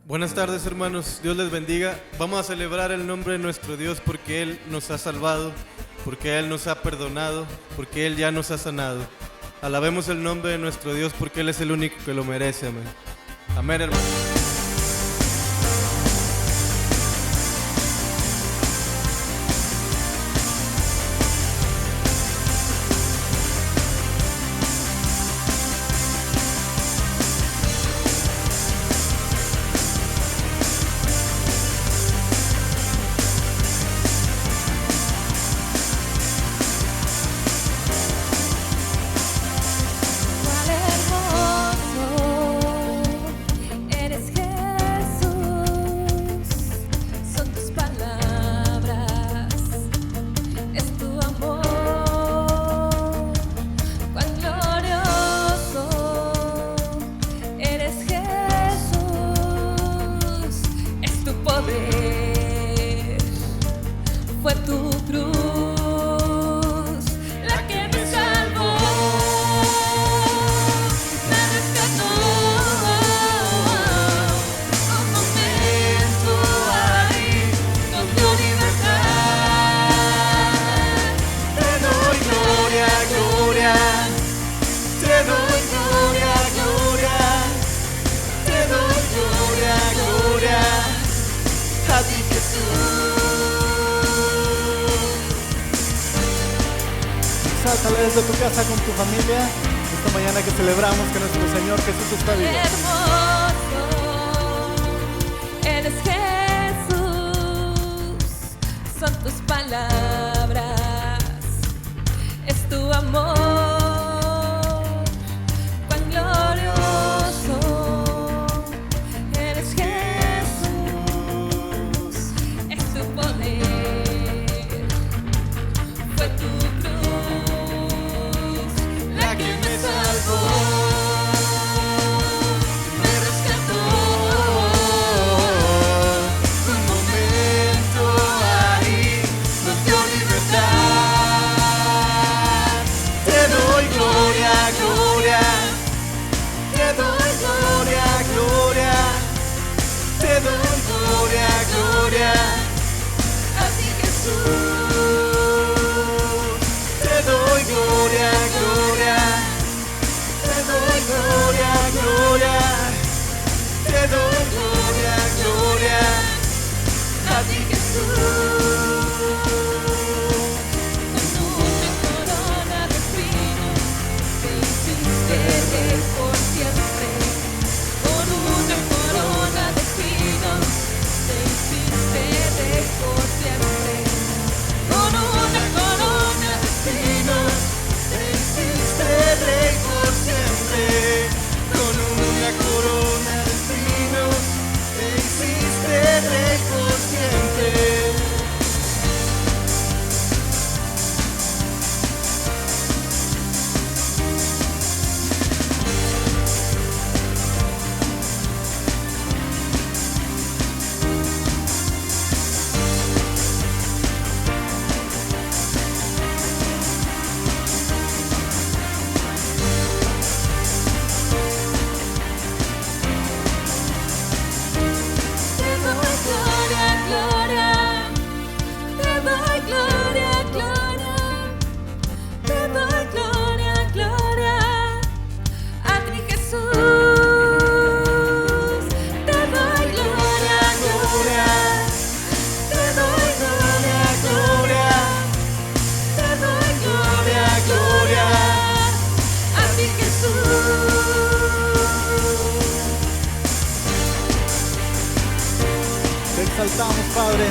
Buenas tardes, hermanos, Dios les bendiga. Vamos a celebrar el nombre de nuestro Dios porque Él nos ha salvado, porque Él nos ha perdonado, porque Él ya nos ha sanado. Alabemos el nombre de nuestro Dios porque Él es el único que lo merece, amén. Amén, hermanos. Fue tu cruz la que me salvó, me rescató. Un momento ahí nos dio libertad. Te doy gloria, gloria. Te doy gloria, gloria. Te doy gloria, gloria. A ti, Jesús. Sáltale desde tu casa con tu familia esta mañana que celebramos que nuestro Señor Jesús está vivo. Hermoso, eres Jesús, son tus palabras, es tu amor, cuán glorioso, eres Jesús, es tu poder, fue tu cruz la que me salvó, me rescató. Un momento ahí nos dio libertad. Te doy gloria, gloria. Te doy gloria, gloria. Te doy gloria, gloria. A ti, Jesús. Te doy gloria, gloria. Te doy gloria, gloria. Te doy gloria, gloria. A ti, Jesús. Con una corona de espinos te hiciste rey por siempre. Con una corona de espinos te hiciste rey por siempre. Con una corona de espinos Te hiciste rey por siempre. Con una corona de espinos. Te hiciste rey por siempre. te doy gloria, gloria. Te doy gloria, gloria. Te doy gloria, gloria. A ti, Jesús. Te doy gloria, gloria. Te doy gloria, gloria. Te doy gloria, gloria. A ti, Jesús. Te exaltamos, Padre,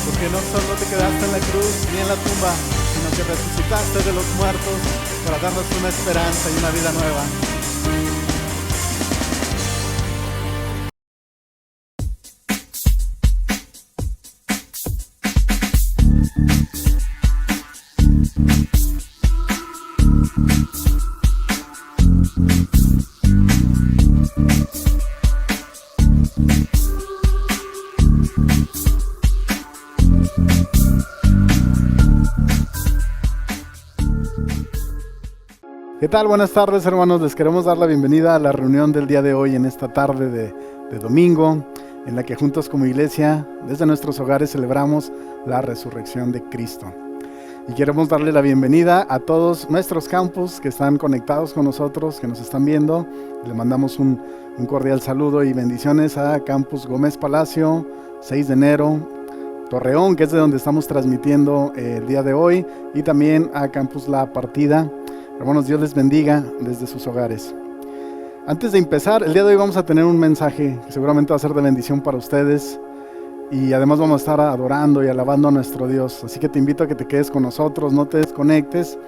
porque no solo te quedaste en la cruz ni en la tumba, sino que resucitaste de los muertos para darnos una esperanza y una vida nueva. ¿Qué tal? Buenas tardes, hermanos. Les queremos dar la bienvenida a la reunión del día de hoy en esta tarde de domingo. en la que juntos como iglesia, desde nuestros hogares, celebramos la resurrección de Cristo. Y queremos darle la bienvenida a todos nuestros campus que están conectados con nosotros, que nos están viendo. Le mandamos un cordial saludo y bendiciones a Campus Gómez Palacio, 6 de enero, Torreón, que es de donde estamos transmitiendo el día de hoy, y también a Campus La Partida. Hermanos, Dios les bendiga desde sus hogares. Antes de empezar, el día de hoy vamos a tener un mensaje que seguramente va a ser de bendición para ustedes. Y además vamos a estar adorando y alabando a nuestro Dios. Así que te invito a que te quedes con nosotros, no te desconectes.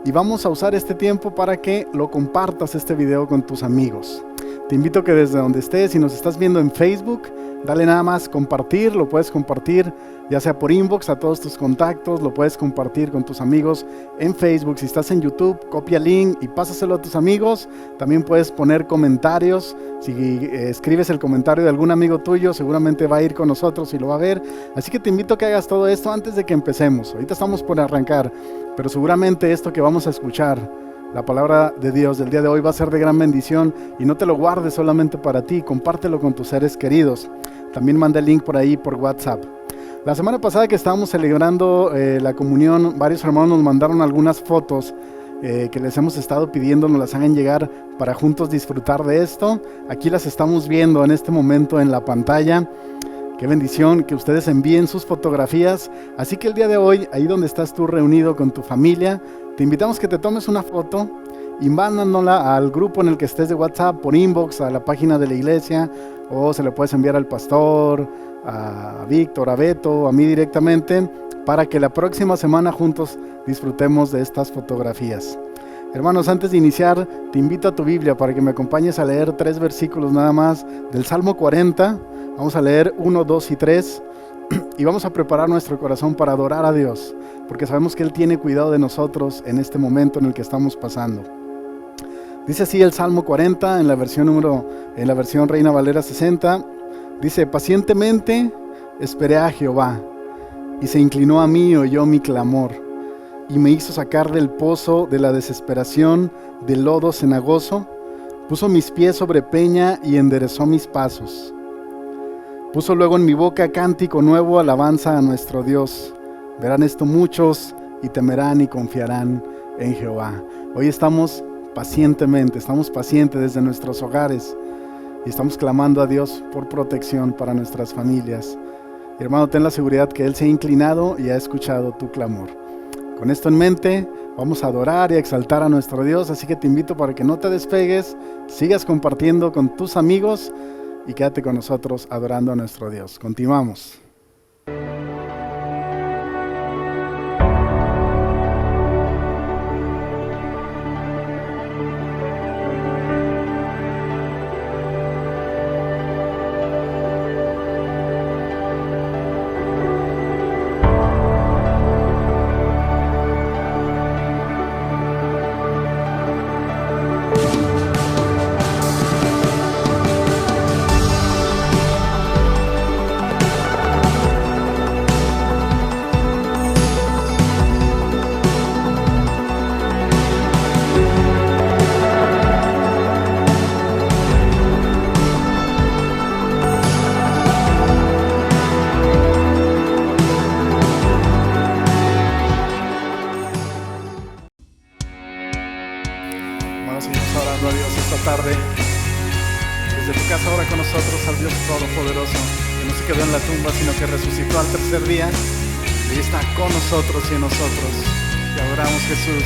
Y vamos a usar este tiempo para que lo compartas este video con tus amigos. Te invito a que desde donde estés, si nos estás viendo en Facebook, dale nada más compartir, lo puedes compartir ya sea por inbox a todos tus contactos, lo puedes compartir con tus amigos en Facebook. Si estás en YouTube, copia el link y pásaselo a tus amigos. También puedes poner comentarios. Si escribes el comentario de algún amigo tuyo, seguramente va a ir con nosotros y lo va a ver. Así que te invito a que hagas todo esto antes de que empecemos. Ahorita estamos por arrancar, pero seguramente esto que vamos a escuchar, la palabra de Dios del día de hoy, va a ser de gran bendición. Y no te lo guardes solamente para ti, compártelo con tus seres queridos. También manda el link por ahí por WhatsApp. La semana pasada que estábamos celebrando la comunión, varios hermanos nos mandaron algunas fotos que les hemos estado pidiendo nos las hagan llegar para juntos disfrutar de esto. Aquí las estamos viendo en este momento en la pantalla. Qué bendición que ustedes envíen sus fotografías. Así que el día de hoy, ahí donde estás tú reunido con tu familia, te invitamos que te tomes una foto y mándanosla al grupo en el que estés de WhatsApp, por inbox, a la página de la iglesia, o se le puedes enviar al pastor, a Víctor, a Beto, a mí directamente, para que la próxima semana juntos disfrutemos de estas fotografías. Hermanos, antes de iniciar, te invito a tu Biblia para que me acompañes a leer 3 versículos nada más del Salmo 40. Vamos a leer 1, 2 y 3 y vamos a preparar nuestro corazón para adorar a Dios, porque sabemos que Él tiene cuidado de nosotros en este momento en el que estamos pasando. Dice así el Salmo 40 en la versión Reina Valera 60. Dice: pacientemente esperé a Jehová, y se inclinó a mí y oyó mi clamor, y me hizo sacar del pozo de la desesperación, del lodo cenagoso. Puso mis pies sobre peña y enderezó mis pasos. Puso luego en mi boca cántico nuevo, alabanza a nuestro Dios. Verán esto muchos y temerán y confiarán en Jehová. Hoy estamos pacientes desde nuestros hogares y estamos clamando a Dios por protección para nuestras familias. Y hermano, ten la seguridad que Él se ha inclinado y ha escuchado tu clamor. Con esto en mente, vamos a adorar y a exaltar a nuestro Dios, así que te invito para que no te despegues, sigas compartiendo con tus amigos y quédate con nosotros adorando a nuestro Dios. Continuamos. Día y está con nosotros y en nosotros. Te adoramos, Jesús.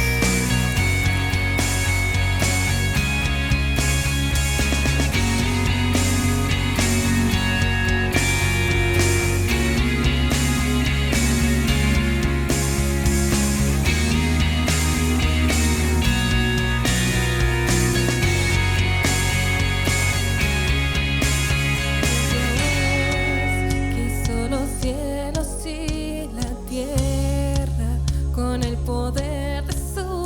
Con el poder de su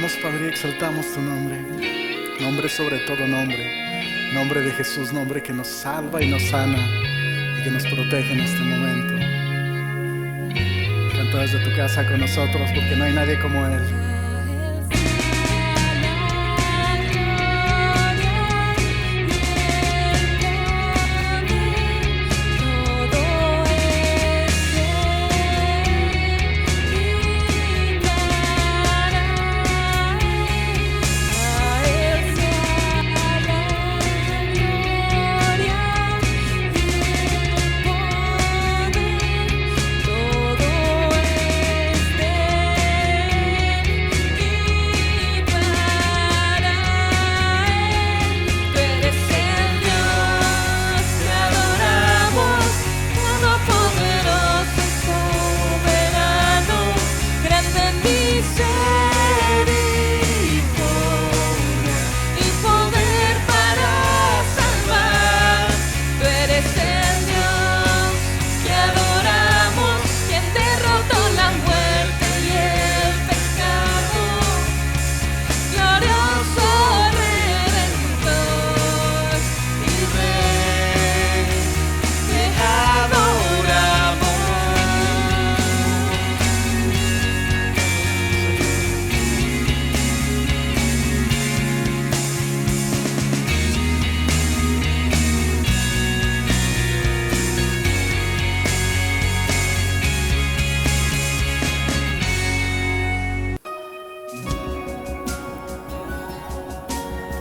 adoramos, Padre, y exaltamos tu nombre. Nombre sobre todo nombre. Nombre de Jesús, nombre que nos salva y nos sana y que nos protege en este momento. Canta desde tu casa con nosotros porque no hay nadie como Él.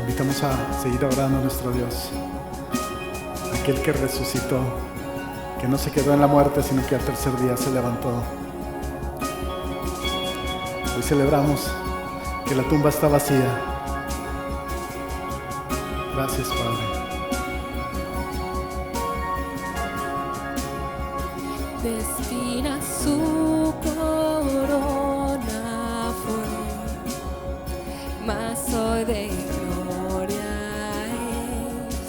Invitamos a seguir adorando a nuestro Dios, aquel que resucitó, que no se quedó en la muerte, sino que al tercer día se levantó. Hoy celebramos que la tumba está vacía. Gracias, Padre. De espinas su corona fue, mas hoy de gloria es.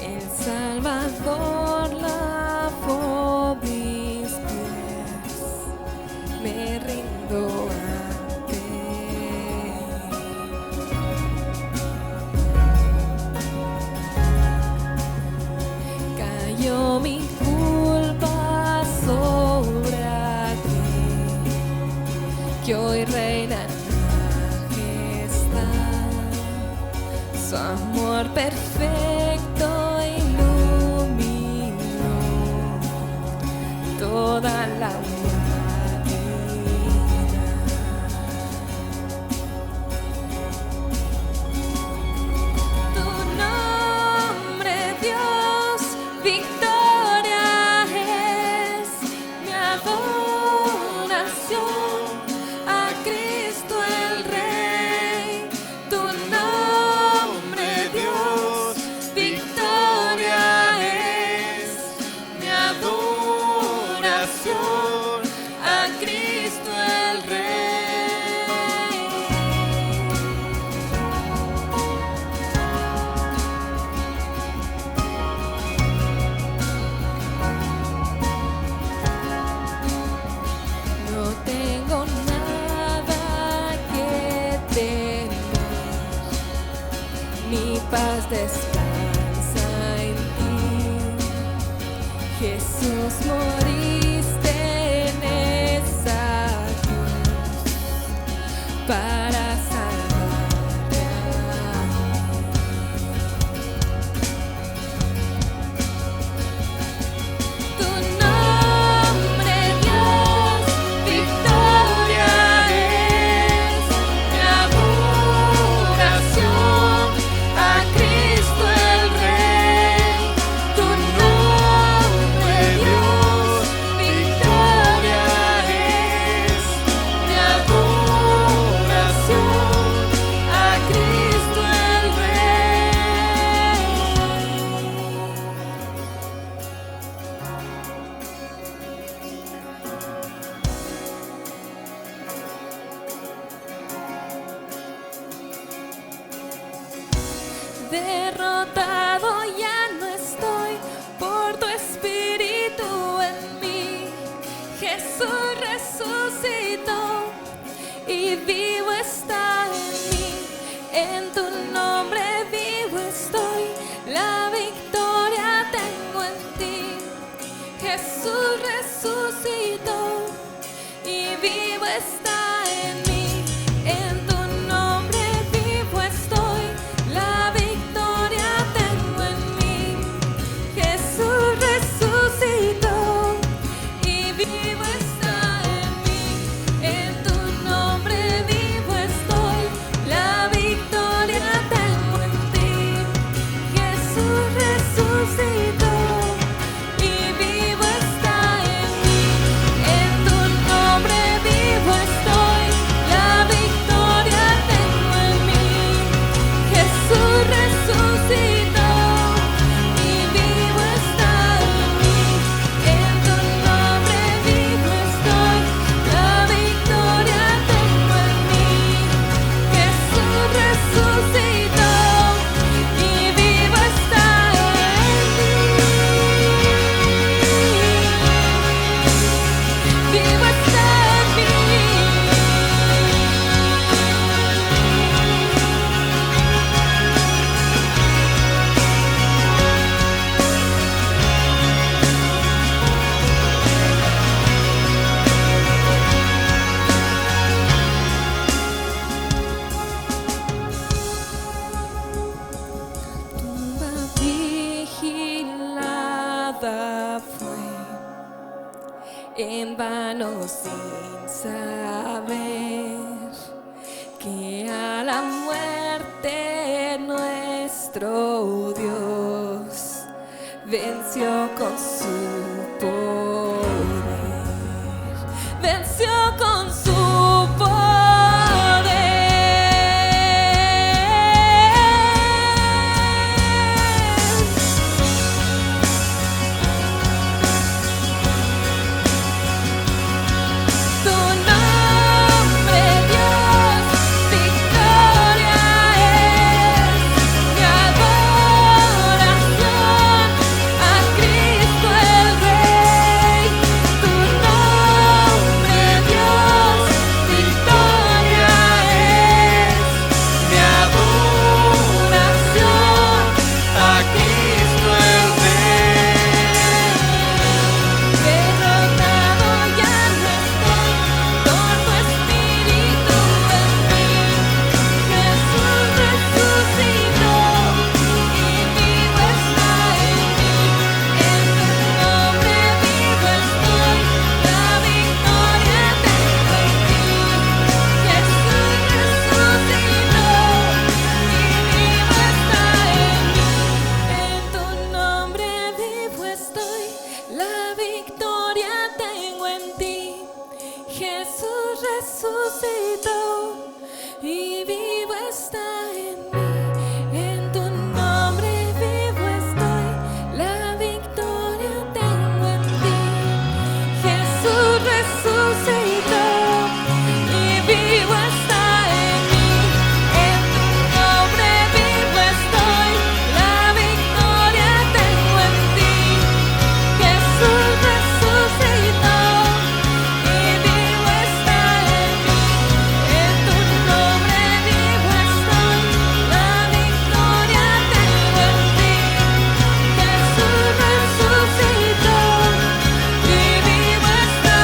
El Salvador lavó mis pies, me rindo ante Él. Cayó mi culpa sobre aquel que hoy reina en majestad. Su amor perfecto iluminó toda la humanidad. Tu nombre, Dios, victoria es mi adoración a Cristo el Rey. Tu nombre, Dios, victoria es mi adoración a Cristo el Rey. No tengo nada que temer, mi paz descansa en ti. Jesús, moriste en esa cruz para salvarme a mí. Tu nombre, Dios, victoria es mi adoración a Cristo el Rey. Tu nombre, Dios, victoria es mi adoración a Cristo el Rey. Derrotado ya no estoy por tu espíritu en mí. Jesús resucitó y vivo está En tu nombre vivo estoy, la victoria tengo en ti. Jesús resucitó y vivo está en mí. En tu nombre vivo estoy, la victoria tengo en mí. Jesús resucitó y vivo está en mí. En tu nombre vivo estoy, la victoria tengo en ti. Jesús resucitó y vivo está en mí. En tu nombre vivo estoy, la victoria tengo en mí. Jesús resucitó y vivo está en mí. En tu nombre vivo estoy, la victoria tengo en mí. Jesús resucitó y vivo está en mí. Vivo está en mí. Tumba vigilada fue, en vano sin saber que a la muerte nuestro Dios venció con su poder, venció con su Tu nombre, Dios, victoria es mi adoración a Cristo el Rey. Tu nombre, Dios, victoria es mi adoración a Cristo el Rey. Derrotado ya no estoy por tu espíritu en mí. Jesús resucitó y vivo está en mí. En tu nombre vivo estoy, la victoria tengo en ti. Jesús resucitó y vivo está en mí. En tu nombre vivo estoy, la victoria tengo en ti. Jesús resucitó y vivo está en mí. En tu nombre vivo estoy, la victoria tengo en ti. Jesús resucitó y vivo está en mí. En tu nombre vivo estoy, la victoria tengo en ti. Jesús resucitó y vivo está en mí. En tu nombre vivo estoy, la victoria tengo en ti. Jesús resucitó y vivo está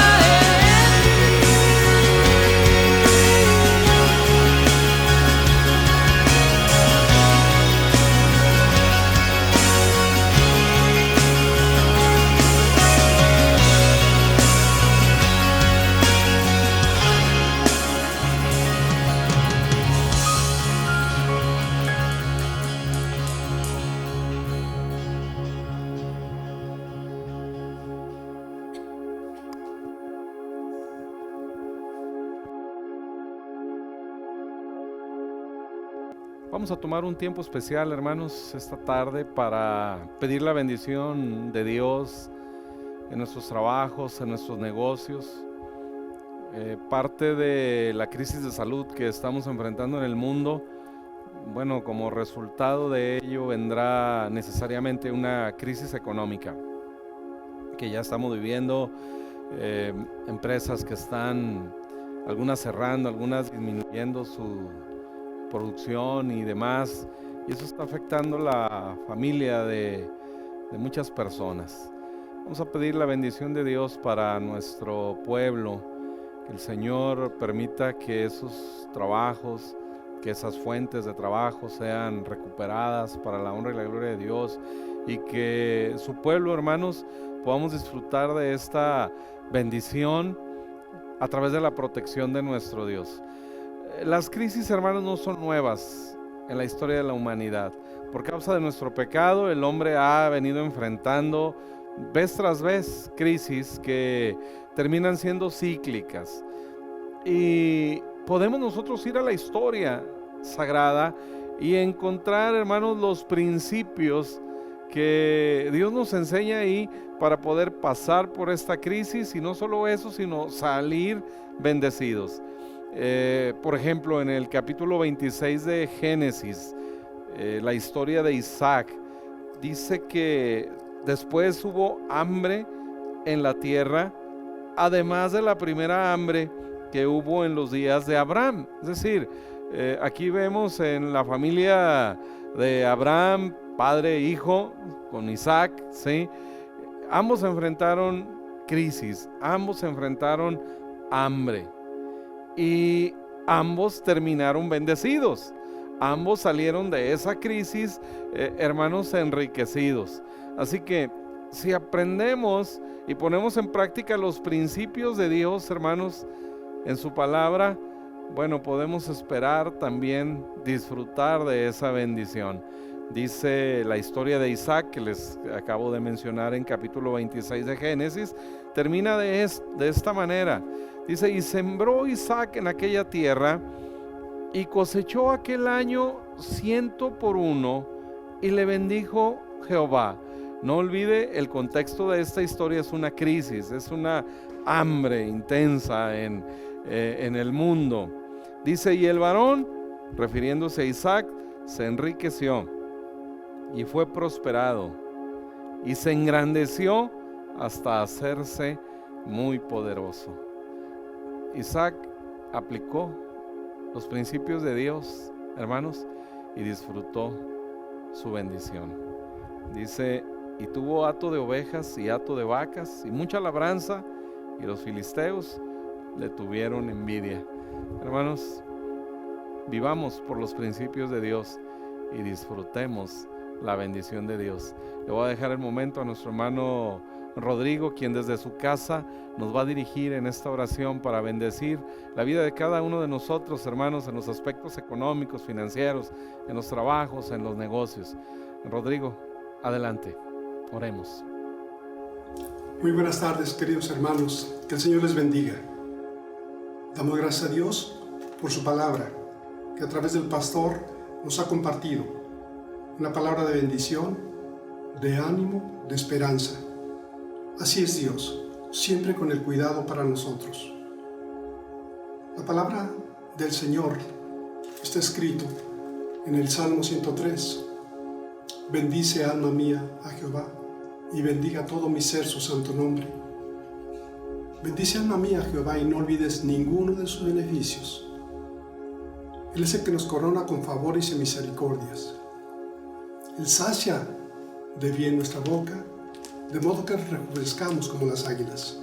Vamos a tomar un tiempo especial, hermanos, esta tarde para pedir la bendición de Dios en nuestros trabajos, en nuestros negocios. Parte de la crisis de salud que estamos enfrentando en el mundo, bueno, como resultado de ello vendrá necesariamente una crisis económica que ya estamos viviendo. Empresas que están, algunas cerrando, algunas disminuyendo su producción y demás, y eso está afectando la familia de muchas personas. Vamos a pedir la bendición de Dios para nuestro pueblo, que el Señor permita que esos trabajos, que esas fuentes de trabajo sean recuperadas para la honra y la gloria de Dios, y que su pueblo, hermanos, podamos disfrutar de esta bendición a través de la protección de nuestro Dios. Las crisis, hermanos, no son nuevas en la historia de la humanidad. Por causa de nuestro pecado, el hombre ha venido enfrentando vez tras vez crisis que terminan siendo cíclicas. Y podemos nosotros ir a la historia sagrada y encontrar, hermanos, los principios que Dios nos enseña ahí para poder pasar por esta crisis, y no solo eso, sino salir bendecidos. Por ejemplo, en el capítulo 26 de Génesis, la historia de Isaac, dice que después hubo hambre en la tierra, además de la primera hambre que hubo en los días de Abraham. Es decir, aquí vemos en la familia de Abraham, padre e hijo, con Isaac, ¿sí? Ambos enfrentaron crisis, ambos enfrentaron hambre, y ambos terminaron bendecidos. Ambos salieron de esa crisis, hermanos, enriquecidos. Así que si aprendemos y ponemos en práctica los principios de Dios, hermanos, en su palabra, bueno, podemos esperar también disfrutar de esa bendición. Dice la historia de Isaac, que les acabo de mencionar en capítulo 26 de Génesis, termina de esta manera. Dice: y sembró Isaac en aquella tierra, y cosechó aquel año 100 por 1, y le bendijo Jehová. No olvide, el contexto de esta historia es una crisis, es una hambre intensa en el mundo. Dice: y el varón, refiriéndose a Isaac, se enriqueció y fue prosperado, y se engrandeció hasta hacerse muy poderoso. Isaac aplicó los principios de Dios, hermanos, y disfrutó su bendición. Dice: y tuvo hato de ovejas y hato de vacas y mucha labranza, y los filisteos le tuvieron envidia. Hermanos, vivamos por los principios de Dios y disfrutemos la bendición de Dios. Le voy a dejar el momento a nuestro hermano Rodrigo, quien desde su casa nos va a dirigir en esta oración para bendecir la vida de cada uno de nosotros, hermanos, en los aspectos económicos, financieros, en los trabajos, en los negocios. Rodrigo, adelante, oremos. Muy buenas tardes, queridos hermanos, que el Señor les bendiga. Damos gracias a Dios por su palabra, que a través del pastor nos ha compartido. Una palabra de bendición, de ánimo, de esperanza. Así es Dios, siempre con el cuidado para nosotros. La palabra del Señor está escrito en el Salmo 103. Bendice, alma mía, a Jehová, y bendiga todo mi ser su santo nombre. Bendice, alma mía, a Jehová, y no olvides ninguno de sus beneficios. Él es el que nos corona con favores y misericordias. Él sacia de bien nuestra boca, de modo que rejuvenezcamos como las águilas.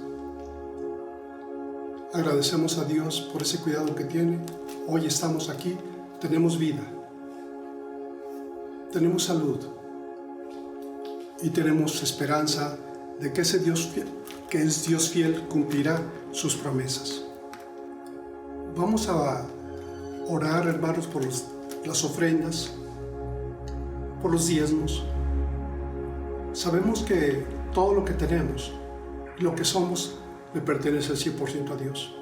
Agradecemos a Dios por ese cuidado que tiene. Hoy estamos aquí, tenemos vida, tenemos salud y tenemos esperanza de que ese Dios fiel, que es Dios fiel, cumplirá sus promesas. Vamos a orar, hermanos, por las ofrendas, por los diezmos. Sabemos que todo lo que tenemos, lo que somos, le pertenece al 100% a Dios.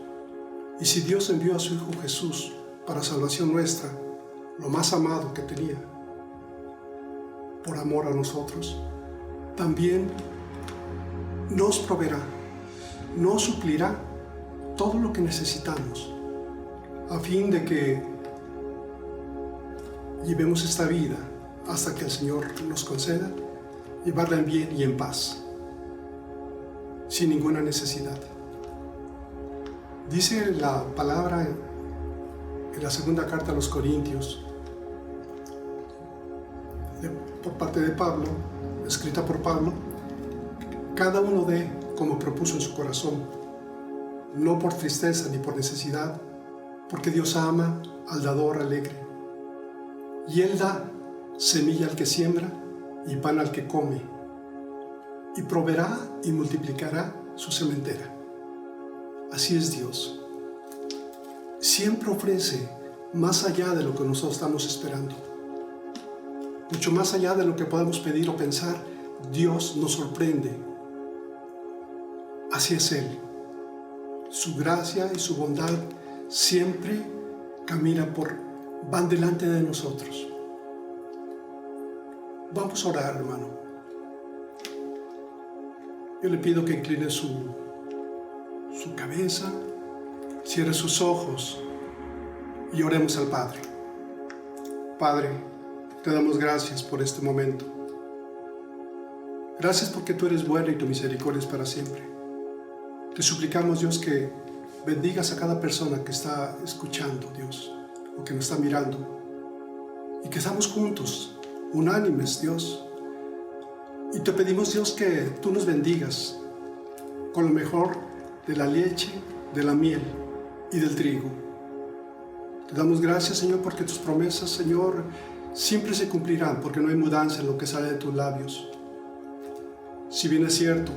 Y si Dios envió a su Hijo Jesús para salvación nuestra, lo más amado que tenía, por amor a nosotros, también nos proveerá, nos suplirá todo lo que necesitamos, a fin de que llevemos esta vida hasta que el Señor nos conceda llevarla en bien y en paz, sin ninguna necesidad. Dice la palabra en la segunda carta a los Corintios, por parte de Pablo, escrita por Pablo, cada uno dé como propuso en su corazón, no por tristeza ni por necesidad, porque Dios ama al dador alegre. Y Él da semilla al que siembra y pan al que come, y proveerá y multiplicará su sementera. Así es Dios. Siempre ofrece más allá de lo que nosotros estamos esperando. Mucho más allá de lo que podemos pedir o pensar, Dios nos sorprende. Así es Él. Su gracia y su bondad siempre van delante de nosotros. Vamos a orar, hermano. Yo le pido que incline su cabeza, cierre sus ojos y oremos al Padre. Padre, te damos gracias por este momento. Gracias porque tú eres bueno y tu misericordia es para siempre. Te suplicamos, Dios, que bendigas a cada persona que está escuchando, Dios, o que nos está mirando, y que estamos juntos, unánimes, Dios. Y te pedimos, Dios, que tú nos bendigas con lo mejor de la leche, de la miel y del trigo. Te damos gracias, Señor, porque tus promesas, Señor, siempre se cumplirán, porque no hay mudanza en lo que sale de tus labios. Si bien es cierto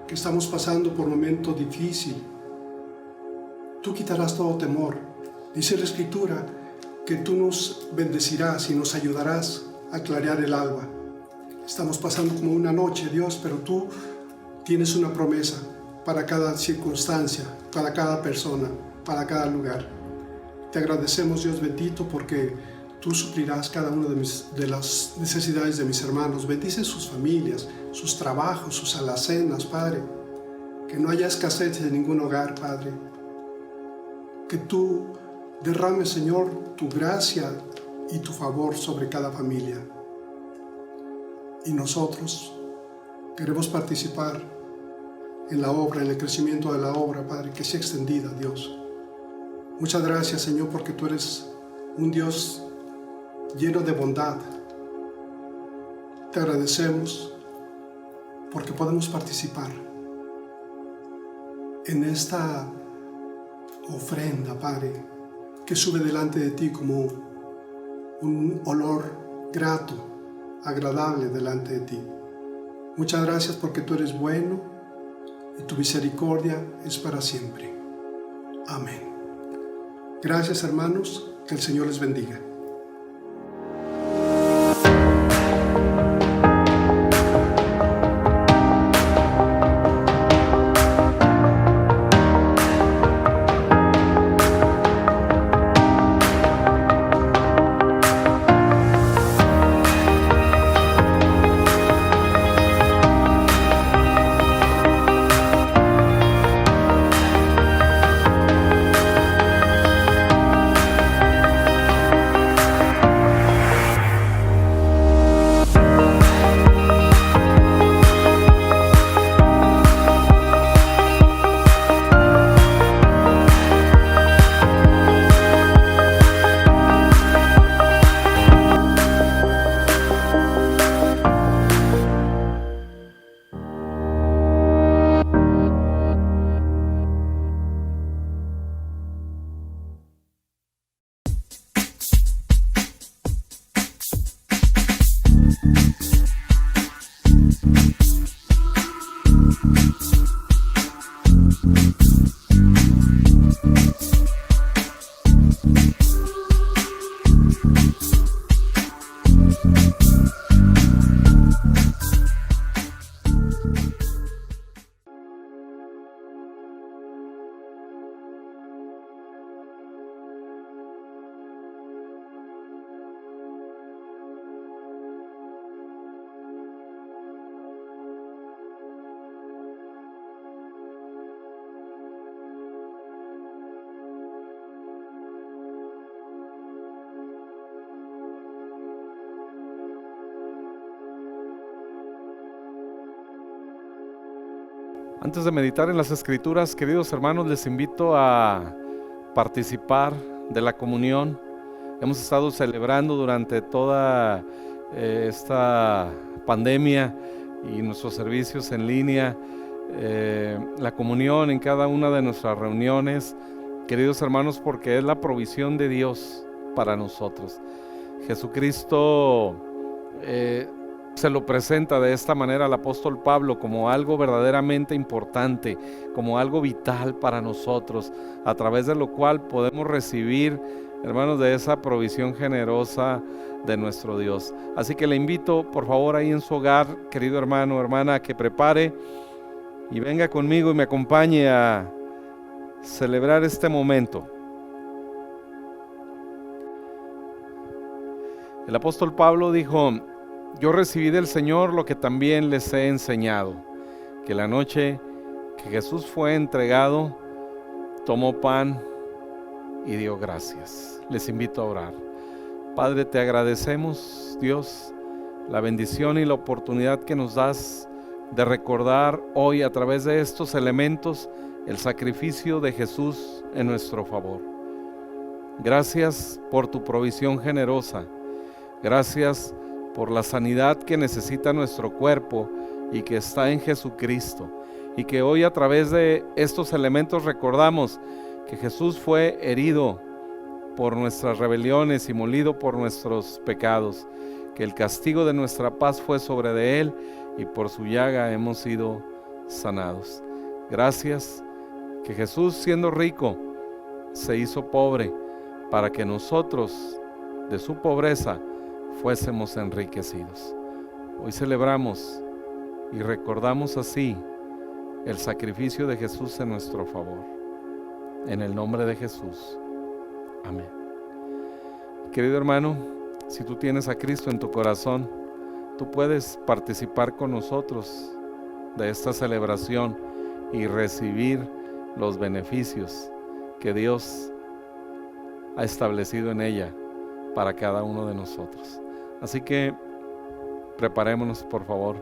que estamos pasando por un momento difícil, tú quitarás todo temor. Dice la Escritura que tú nos bendecirás y nos ayudarás a clarear el alba. Estamos pasando como una noche, Dios, pero tú tienes una promesa para cada circunstancia, para cada persona, para cada lugar. Te agradecemos, Dios bendito, porque tú suplirás cada una de las necesidades de mis hermanos. Bendice sus familias, sus trabajos, sus alacenas, Padre. Que no haya escasez en ningún hogar, Padre. Que tú derrames, Señor, tu gracia y tu favor sobre cada familia. Y nosotros queremos participar en la obra, en el crecimiento de la obra, Padre, que sea extendida, Dios. Muchas gracias, Señor, porque tú eres un Dios lleno de bondad. Te agradecemos porque podemos participar en esta ofrenda, Padre, que sube delante de ti como un olor grato, agradable delante de ti. Muchas gracias porque tú eres bueno y tu misericordia es para siempre. Amén. Gracias, hermanos, que el Señor les bendiga. Antes de meditar en las Escrituras, queridos hermanos, les invito a participar de la comunión. Hemos estado celebrando durante toda esta pandemia y nuestros servicios en línea, la comunión en cada una de nuestras reuniones, queridos hermanos, porque es la provisión de Dios para nosotros. Jesucristo se lo presenta de esta manera al apóstol Pablo como algo verdaderamente importante, como algo vital para nosotros, a través de lo cual podemos recibir, hermanos, de esa provisión generosa de nuestro Dios. Así que le invito, por favor, ahí en su hogar, querido hermano, hermana, que prepare y venga conmigo y me acompañe a celebrar este momento. El apóstol Pablo dijo: yo recibí del Señor lo que también les he enseñado, que la noche que Jesús fue entregado, tomó pan y dio gracias. Les invito a orar. Padre, te agradecemos, Dios, la bendición y la oportunidad que nos das de recordar hoy a través de estos elementos el sacrificio de Jesús en nuestro favor. Gracias por tu provisión generosa. Gracias por la sanidad que necesita nuestro cuerpo y que está en Jesucristo, y que hoy a través de estos elementos recordamos que Jesús fue herido por nuestras rebeliones y molido por nuestros pecados, que el castigo de nuestra paz fue sobre de Él y por su llaga hemos sido sanados. Gracias que Jesús, siendo rico, se hizo pobre para que nosotros de su pobreza fuésemos enriquecidos. Hoy celebramos y recordamos así el sacrificio de Jesús en nuestro favor. En el nombre de Jesús. Amén. Querido hermano, si tú tienes a Cristo en tu corazón, tú puedes participar con nosotros de esta celebración y recibir los beneficios que Dios ha establecido en ella para cada uno de nosotros. Así que preparémonos, por favor.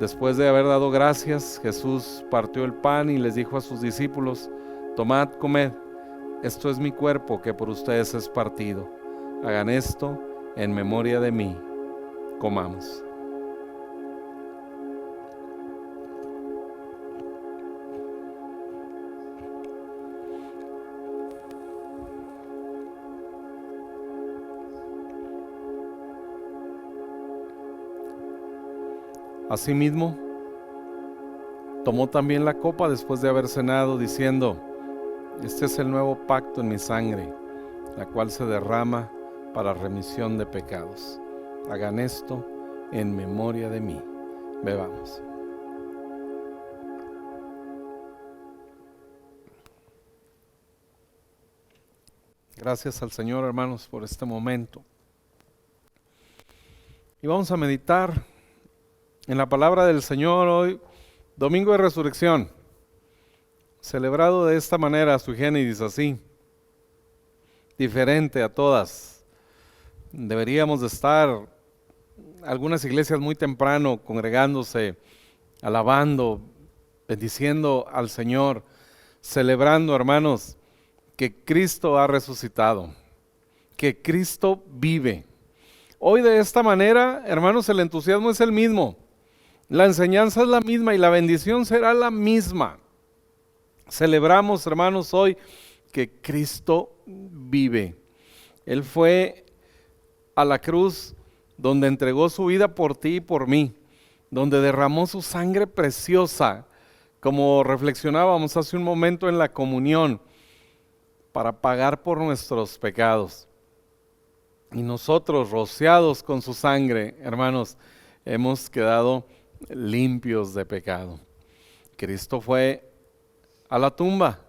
Después de haber dado gracias, Jesús partió el pan y les dijo a sus discípulos: tomad, comed, esto es mi cuerpo que por ustedes es partido. Hagan esto en memoria de mí. Comamos. Asimismo, tomó también la copa después de haber cenado, diciendo: este es el nuevo pacto en mi sangre, la cual se derrama para remisión de pecados. Hagan esto en memoria de mí. Bebamos. Gracias al Señor, hermanos, por este momento. Y vamos a meditar en la palabra del Señor hoy, domingo de resurrección, celebrado de esta manera, sui generis, así, diferente a todas. Deberíamos de estar, algunas iglesias muy temprano, congregándose, alabando, bendiciendo al Señor, celebrando, hermanos, que Cristo ha resucitado, que Cristo vive. Hoy de esta manera, hermanos, el entusiasmo es el mismo. La enseñanza es la misma y la bendición será la misma. Celebramos, hermanos, hoy que Cristo vive. Él fue a la cruz donde entregó su vida por ti y por mí, donde derramó su sangre preciosa, como reflexionábamos hace un momento en la comunión, para pagar por nuestros pecados. Y nosotros, rociados con su sangre, hermanos, hemos quedado limpios de pecado. Cristo fue a la tumba,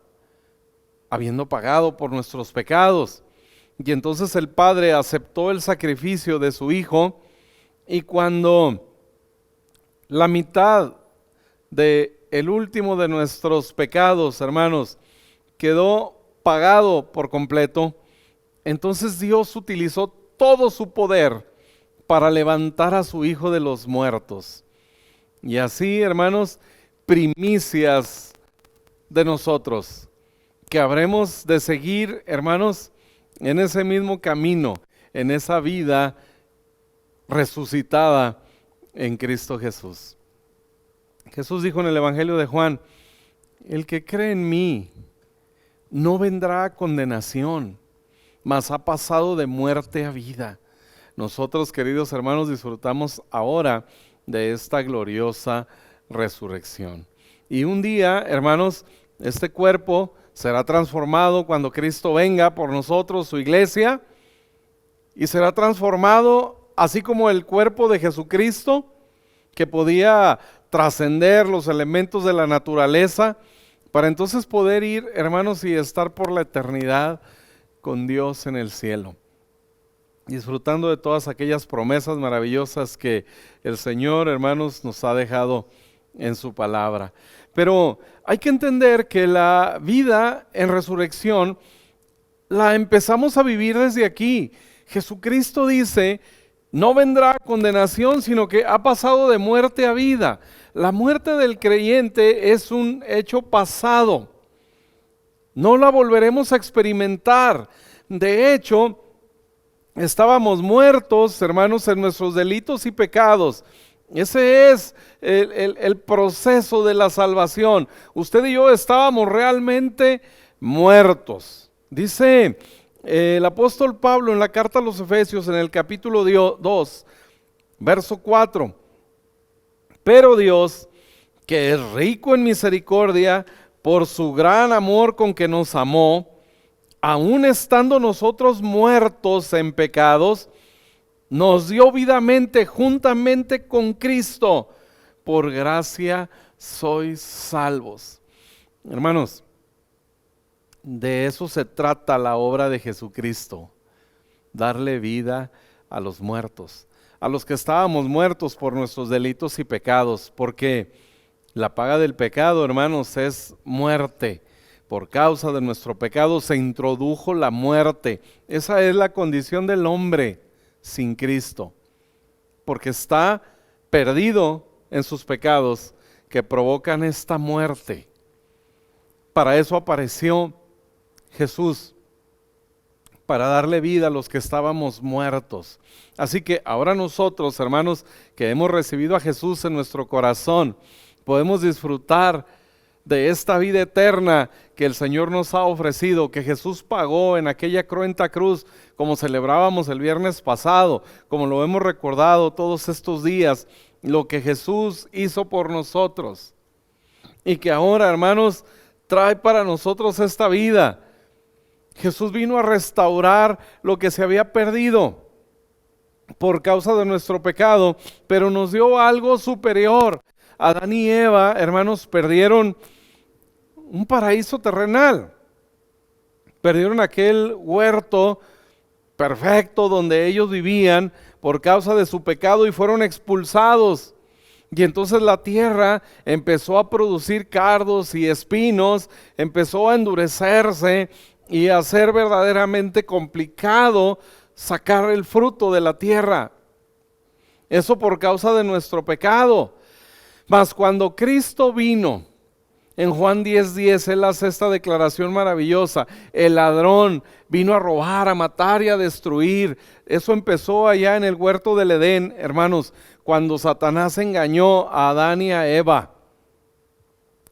habiendo pagado por nuestros pecados. Y entonces el Padre aceptó el sacrificio de su Hijo, y cuando la mitad de el último de nuestros pecados, hermanos, quedó pagado por completo, entonces Dios utilizó todo su poder para levantar a su Hijo de los muertos. Y así, hermanos, primicias de nosotros, que habremos de seguir, hermanos, en ese mismo camino, en esa vida resucitada en Cristo Jesús. Jesús dijo en el Evangelio de Juan: el que cree en mí no vendrá a condenación, mas ha pasado de muerte a vida. Nosotros, queridos hermanos, disfrutamos ahora de esta gloriosa resurrección. Y un día, hermanos, este cuerpo será transformado cuando Cristo venga por nosotros, su iglesia, y será transformado así como el cuerpo de Jesucristo, que podía trascender los elementos de la naturaleza, para entonces poder ir, hermanos, y estar por la eternidad con Dios en el cielo, disfrutando de todas aquellas promesas maravillosas que el Señor, hermanos, nos ha dejado en su palabra. Pero hay que entender que la vida en resurrección la empezamos a vivir desde aquí. Jesucristo dice: no vendrá condenación, sino que ha pasado de muerte a vida. La muerte del creyente es un hecho pasado. No la volveremos a experimentar. De hecho, estábamos muertos, hermanos, en nuestros delitos y pecados. Ese es el proceso de la salvación. Usted y yo estábamos realmente muertos. Dice el apóstol Pablo en la carta a los Efesios, en el capítulo 2, verso 4. Pero Dios, que es rico en misericordia, por su gran amor con que nos amó, aun estando nosotros muertos en pecados, nos dio vidamente juntamente con Cristo. Por gracia sois salvos. Hermanos, de eso se trata la obra de Jesucristo: darle vida a los muertos, a los que estábamos muertos por nuestros delitos y pecados, porque la paga del pecado, hermanos, es muerte. Por causa de nuestro pecado se introdujo la muerte. Esa es la condición del hombre sin Cristo, porque está perdido en sus pecados que provocan esta muerte. Para eso apareció Jesús, para darle vida a los que estábamos muertos. Así que ahora nosotros, hermanos, que hemos recibido a Jesús en nuestro corazón, podemos disfrutar de esta vida eterna que el Señor nos ha ofrecido, que Jesús pagó en aquella cruenta cruz, como celebrábamos el viernes pasado, como lo hemos recordado todos estos días, lo que Jesús hizo por nosotros, y que ahora, hermanos, trae para nosotros esta vida. Jesús vino a restaurar lo que se había perdido por causa de nuestro pecado, pero nos dio algo superior. Adán y Eva, hermanos, perdieron un paraíso terrenal. Perdieron aquel huerto perfecto donde ellos vivían por causa de su pecado y fueron expulsados. Y entonces la tierra empezó a producir cardos y espinos, empezó a endurecerse y a ser verdaderamente complicado sacar el fruto de la tierra. Eso por causa de nuestro pecado. Mas cuando Cristo vino, en Juan 10:10, Él hace esta declaración maravillosa: el ladrón vino a robar, a matar y a destruir. Eso empezó allá en el huerto del Edén, hermanos, cuando Satanás engañó a Adán y a Eva.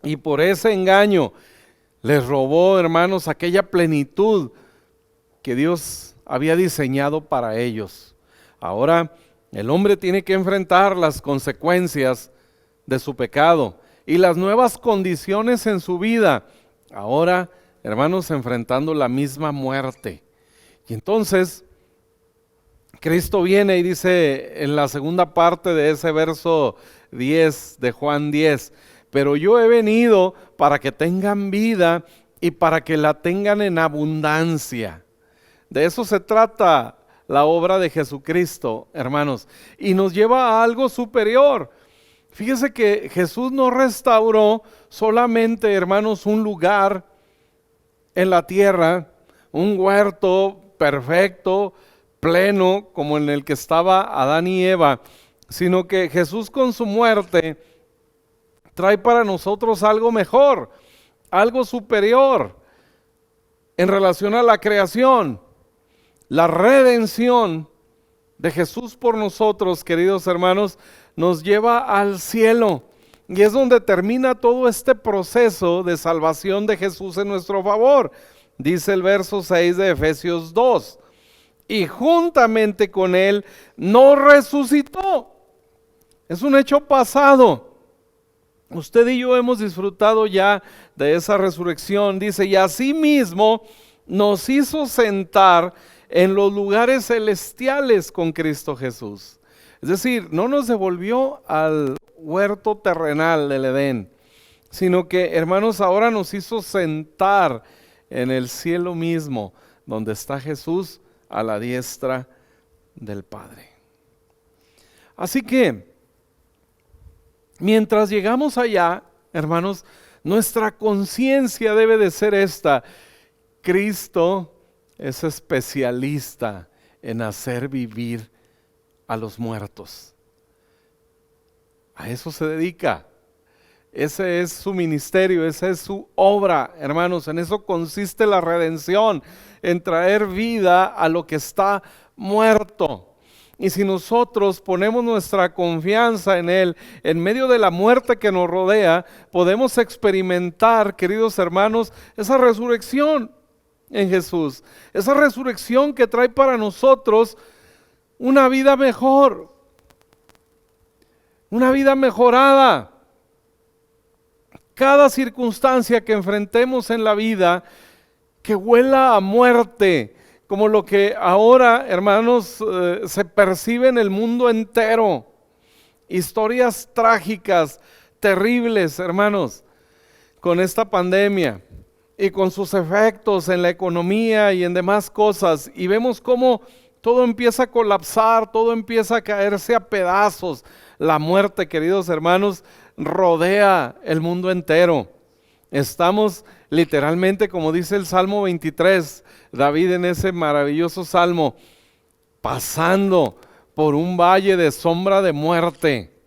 Y por ese engaño les robó, hermanos, aquella plenitud que Dios había diseñado para ellos. Ahora el hombre tiene que enfrentar las consecuencias de su pecado y las nuevas condiciones en su vida. Ahora, hermanos, enfrentando la misma muerte. Y entonces Cristo viene y dice en la segunda parte de ese verso 10 de Juan 10: pero yo he venido para que tengan vida y para que la tengan en abundancia. De eso se trata la obra de Jesucristo, hermanos, y nos lleva a algo superior. Fíjese que Jesús no restauró solamente, hermanos, un lugar en la tierra, un huerto perfecto, pleno, como en el que estaba Adán y Eva, sino que Jesús con su muerte trae para nosotros algo mejor, algo superior. en relación a la creación, la redención de Jesús por nosotros, queridos hermanos, nos lleva al cielo. Y es donde termina todo este proceso de salvación de Jesús en nuestro favor. Dice el verso 6 de Efesios 2. Y juntamente con Él nos resucitó. Es un hecho pasado. Usted y yo hemos disfrutado ya de esa resurrección. Dice, y asimismo nos hizo sentar en los lugares celestiales con Cristo Jesús. Es decir, no nos devolvió al huerto terrenal del Edén, sino que, hermanos, ahora nos hizo sentar en el cielo mismo, donde está Jesús a la diestra del Padre. Así que, mientras llegamos allá, hermanos, nuestra conciencia debe de ser esta: Cristo es especialista en hacer vivir a los muertos. A eso se dedica. Ese es su ministerio, esa es su obra, hermanos. En eso consiste la redención, en traer vida a lo que está muerto. Y si nosotros ponemos nuestra confianza en Él, en medio de la muerte que nos rodea, podemos experimentar, queridos hermanos, esa resurrección en Jesús. Esa resurrección que trae para nosotros una vida mejor, una vida mejorada. Cada circunstancia que enfrentemos en la vida que huela a muerte, como lo que ahora, hermanos, se percibe en el mundo entero. Historias trágicas, terribles, hermanos, con esta pandemia y con sus efectos en la economía y en demás cosas. Y vemos cómo todo empieza a colapsar, todo empieza a caerse a pedazos. La muerte, queridos hermanos, rodea el mundo entero. Estamos literalmente, como dice el Salmo 23, David en ese maravilloso salmo, pasando por un valle de sombra de muerte.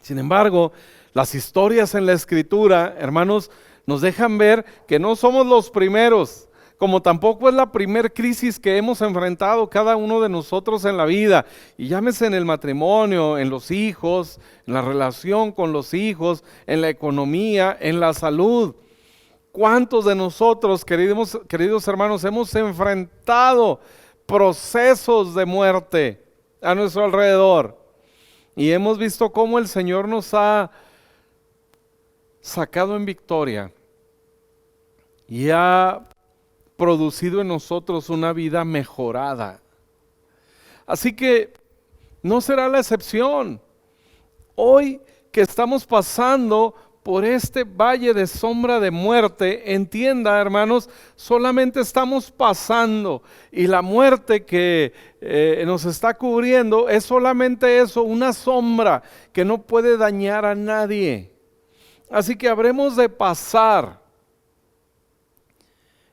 Sin embargo, las historias en la Escritura, hermanos, nos dejan ver que no somos los primeros, como tampoco es la primer crisis que hemos enfrentado cada uno de nosotros en la vida, y llámese en el matrimonio, en los hijos, en la relación con los hijos, en la economía, en la salud. ¿Cuántos de nosotros, queridos hermanos, hemos enfrentado procesos de muerte a nuestro alrededor? Y hemos visto cómo el Señor nos ha sacado en victoria y ha producido en nosotros una vida mejorada. Así que no será la excepción. Hoy que estamos pasando por este valle de sombra de muerte, entienda, hermanos, solamente estamos pasando, y la muerte que nos está cubriendo es solamente eso, una sombra que no puede dañar a nadie. Así que habremos de pasar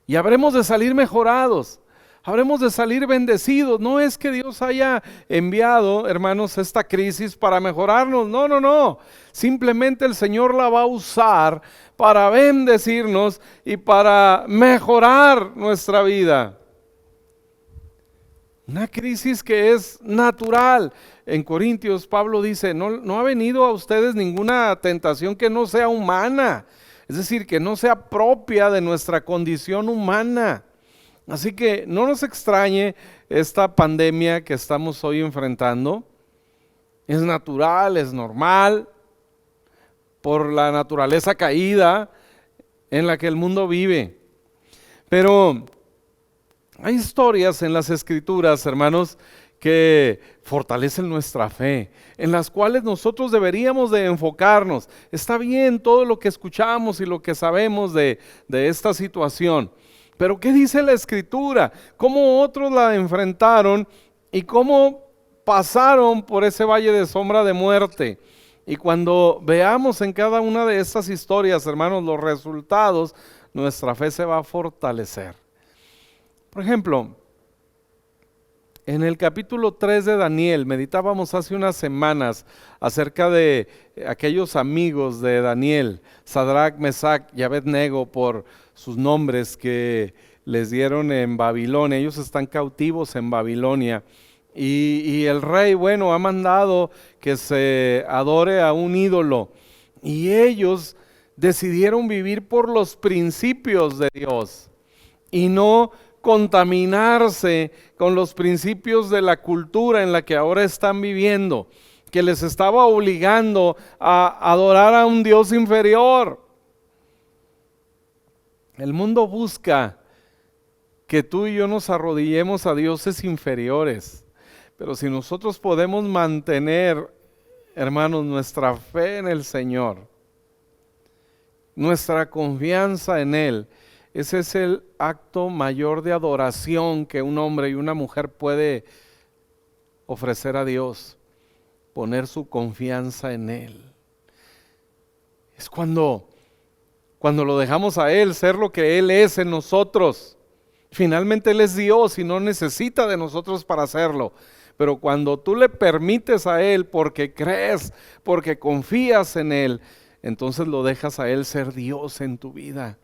y habremos de salir mejorados, habremos de salir bendecidos. No es que Dios haya enviado, hermanos, esta crisis para mejorarnos, no. Simplemente el Señor la va a usar para bendecirnos y para mejorar nuestra vida. Una crisis que es natural. En Corintios, Pablo dice, no ha venido a ustedes ninguna tentación que no sea humana. Es decir, que no sea propia de nuestra condición humana. Así que no nos extrañe esta pandemia que estamos hoy enfrentando. Es natural, es normal, por la naturaleza caída en la que el mundo vive. Pero hay historias en las Escrituras, hermanos, que fortalecen nuestra fe, en las cuales nosotros deberíamos de enfocarnos. Está bien todo lo que escuchamos y lo que sabemos de esta situación, pero ¿qué dice la Escritura? ¿Cómo otros la enfrentaron y cómo pasaron por ese valle de sombra de muerte? Y cuando veamos en cada una de estas historias, hermanos, los resultados, nuestra fe se va a fortalecer. Por ejemplo, en el capítulo 3 de Daniel, meditábamos hace unas semanas acerca de aquellos amigos de Daniel, Sadrach, Mesach y Abednego, por sus nombres que les dieron en Babilonia. Ellos están cautivos en Babilonia. Y el rey, bueno, ha mandado que se adore a un ídolo. Y ellos decidieron vivir por los principios de Dios y no contaminarse con los principios de la cultura en la que ahora están viviendo, que les estaba obligando a adorar a un Dios inferior. El mundo busca que tú y yo nos arrodillemos a dioses inferiores, pero si nosotros podemos mantener, hermanos, nuestra fe en el Señor, nuestra confianza en Él, ese es el acto mayor de adoración que un hombre y una mujer puede ofrecer a Dios, poner su confianza en Él. Es cuando lo dejamos a Él ser lo que Él es en nosotros. Finalmente Él es Dios y no necesita de nosotros para hacerlo. Pero cuando tú le permites a Él porque crees, porque confías en Él, entonces lo dejas a Él ser Dios en tu vida.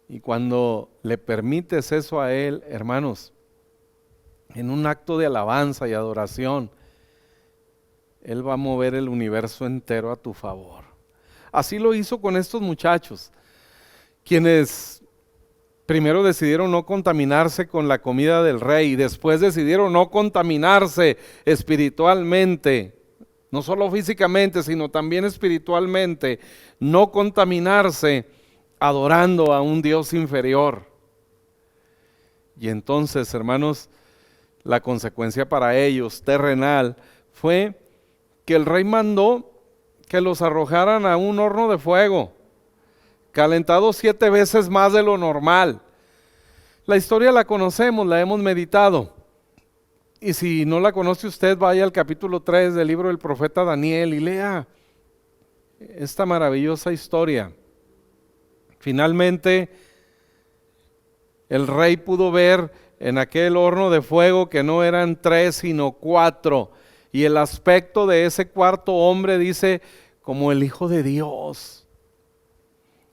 Y cuando le permites eso a Él, hermanos, en un acto de alabanza y adoración, Él va a mover el universo entero a tu favor. Así lo hizo con estos muchachos, quienes primero decidieron no contaminarse con la comida del rey y después decidieron no contaminarse espiritualmente. No solo físicamente, sino también espiritualmente, no contaminarse adorando a un Dios inferior. Y entonces, hermanos, la consecuencia para ellos, terrenal, fue que el rey mandó que los arrojaran a un horno de fuego, calentado 7 veces más de lo normal. La historia la conocemos, la hemos meditado. Y si no la conoce usted, vaya al capítulo 3 del libro del profeta Daniel y lea esta maravillosa historia. Finalmente, el rey pudo ver en aquel horno de fuego que no eran 3 sino 4. Y el aspecto de ese cuarto hombre dice como el Hijo de Dios.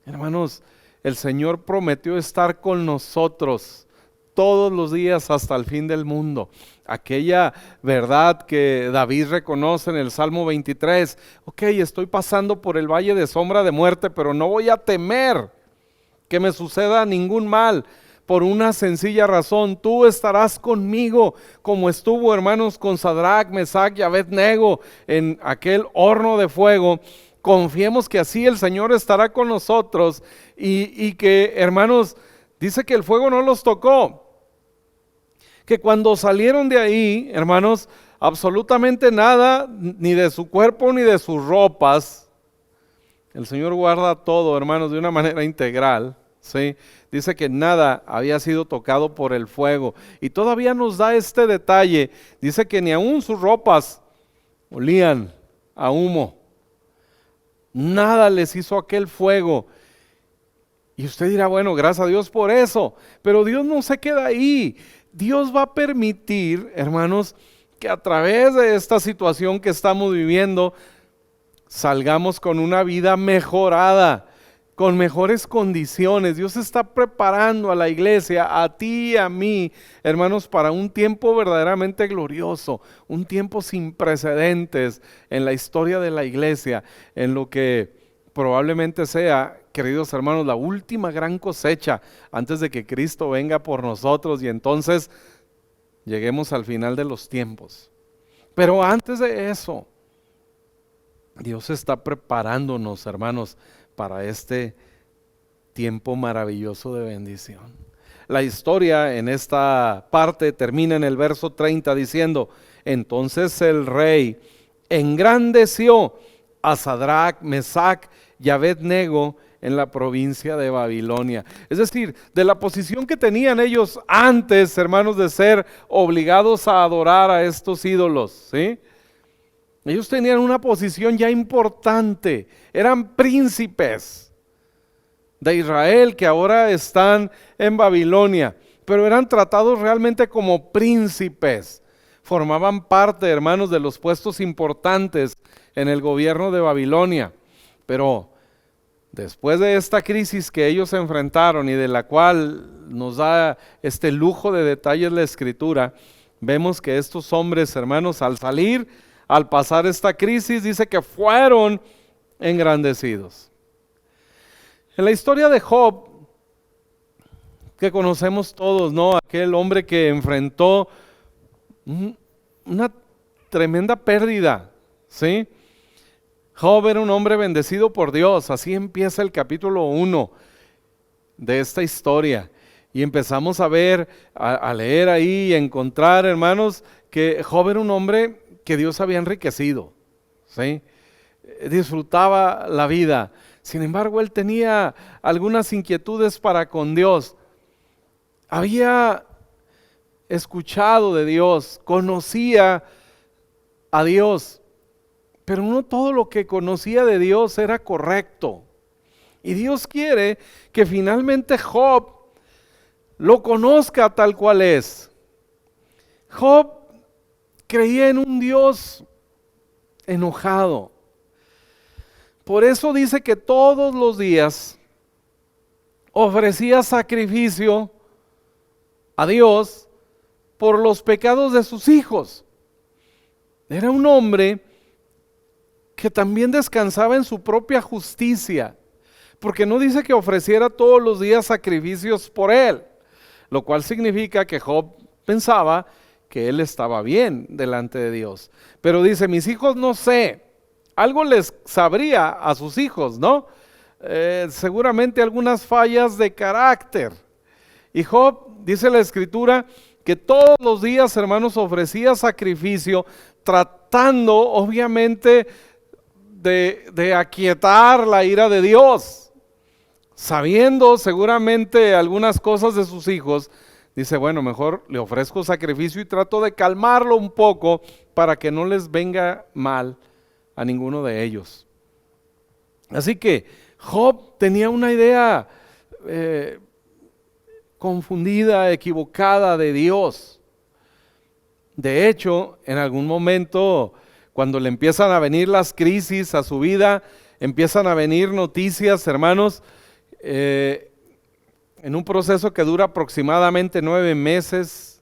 Hermanos, el Señor prometió estar con nosotros todos los días hasta el fin del mundo. Aquella verdad que David reconoce en el Salmo 23. Ok, estoy pasando por el valle de sombra de muerte, pero no voy a temer que me suceda ningún mal. Por una sencilla razón, tú estarás conmigo, como estuvo, hermanos, con Sadrach, Mesach y Abednego en aquel horno de fuego. Confiemos que así el Señor estará con nosotros y que, hermanos, dice que el fuego no los tocó. Que cuando salieron de ahí, hermanos, absolutamente nada, ni de su cuerpo ni de sus ropas. El Señor guarda todo, hermanos, de una manera integral. ¿Sí? Dice que nada había sido tocado por el fuego. Y todavía nos da este detalle. Dice que ni aún sus ropas olían a humo. Nada les hizo aquel fuego. Y usted dirá, bueno, gracias a Dios por eso. Pero Dios no se queda ahí. Dios va a permitir, hermanos, que a través de esta situación que estamos viviendo, salgamos con una vida mejorada, con mejores condiciones. Dios está preparando a la iglesia, a ti y a mí, hermanos, para un tiempo verdaderamente glorioso, un tiempo sin precedentes en la historia de la iglesia, en lo que probablemente sea, queridos hermanos, la última gran cosecha antes de que Cristo venga por nosotros y entonces lleguemos al final de los tiempos. Pero antes de eso, Dios está preparándonos, hermanos, para este tiempo maravilloso de bendición. La historia en esta parte termina en el verso 30 diciendo: entonces el rey engrandeció a Sadrach, Mesach y Abednego en la provincia de Babilonia. Es decir, de la posición que tenían ellos antes, hermanos, de ser obligados a adorar a estos ídolos, ¿sí? Ellos tenían una posición ya importante, eran príncipes de Israel que ahora están en Babilonia, pero eran tratados realmente como príncipes. Formaban parte, hermanos, de los puestos importantes en el gobierno de Babilonia. Pero Después de esta crisis que ellos enfrentaron y de la cual nos da este lujo de detalles la Escritura, vemos que estos hombres, hermanos, al salir, al pasar esta crisis, dice que fueron engrandecidos. En la historia de Job, que conocemos todos, ¿no? Aquel hombre que enfrentó una tremenda pérdida, ¿sí? Job era un hombre bendecido por Dios. Así empieza el capítulo 1 de esta historia. Y empezamos a ver, a leer ahí y a encontrar, hermanos, que Job era un hombre que Dios había enriquecido, ¿sí? Disfrutaba la vida. Sin embargo, él tenía algunas inquietudes para con Dios. Había escuchado de Dios, conocía a Dios, pero no todo lo que conocía de Dios era correcto. Y Dios quiere que finalmente Job lo conozca tal cual es. Job creía en un Dios enojado. Por eso dice que todos los días ofrecía sacrificio a Dios por los pecados de sus hijos. Era un hombre que también descansaba en su propia justicia, porque no dice que ofreciera todos los días sacrificios por él, lo cual significa que Job pensaba que él estaba bien delante de Dios. Pero dice, mis hijos no sé, algo les sabría a sus hijos, ¿no? Seguramente algunas fallas de carácter. Y Job, dice la Escritura, que todos los días, hermanos, ofrecía sacrificio, tratando obviamente de aquietar la ira de Dios, sabiendo seguramente algunas cosas de sus hijos. Dice, bueno, mejor le ofrezco sacrificio y trato de calmarlo un poco para que no les venga mal a ninguno de ellos. Así que Job tenía una idea confundida, equivocada de Dios. De hecho, en algún momento, cuando le empiezan a venir las crisis a su vida, empiezan a venir noticias, hermanos, en un proceso que dura aproximadamente 9 meses,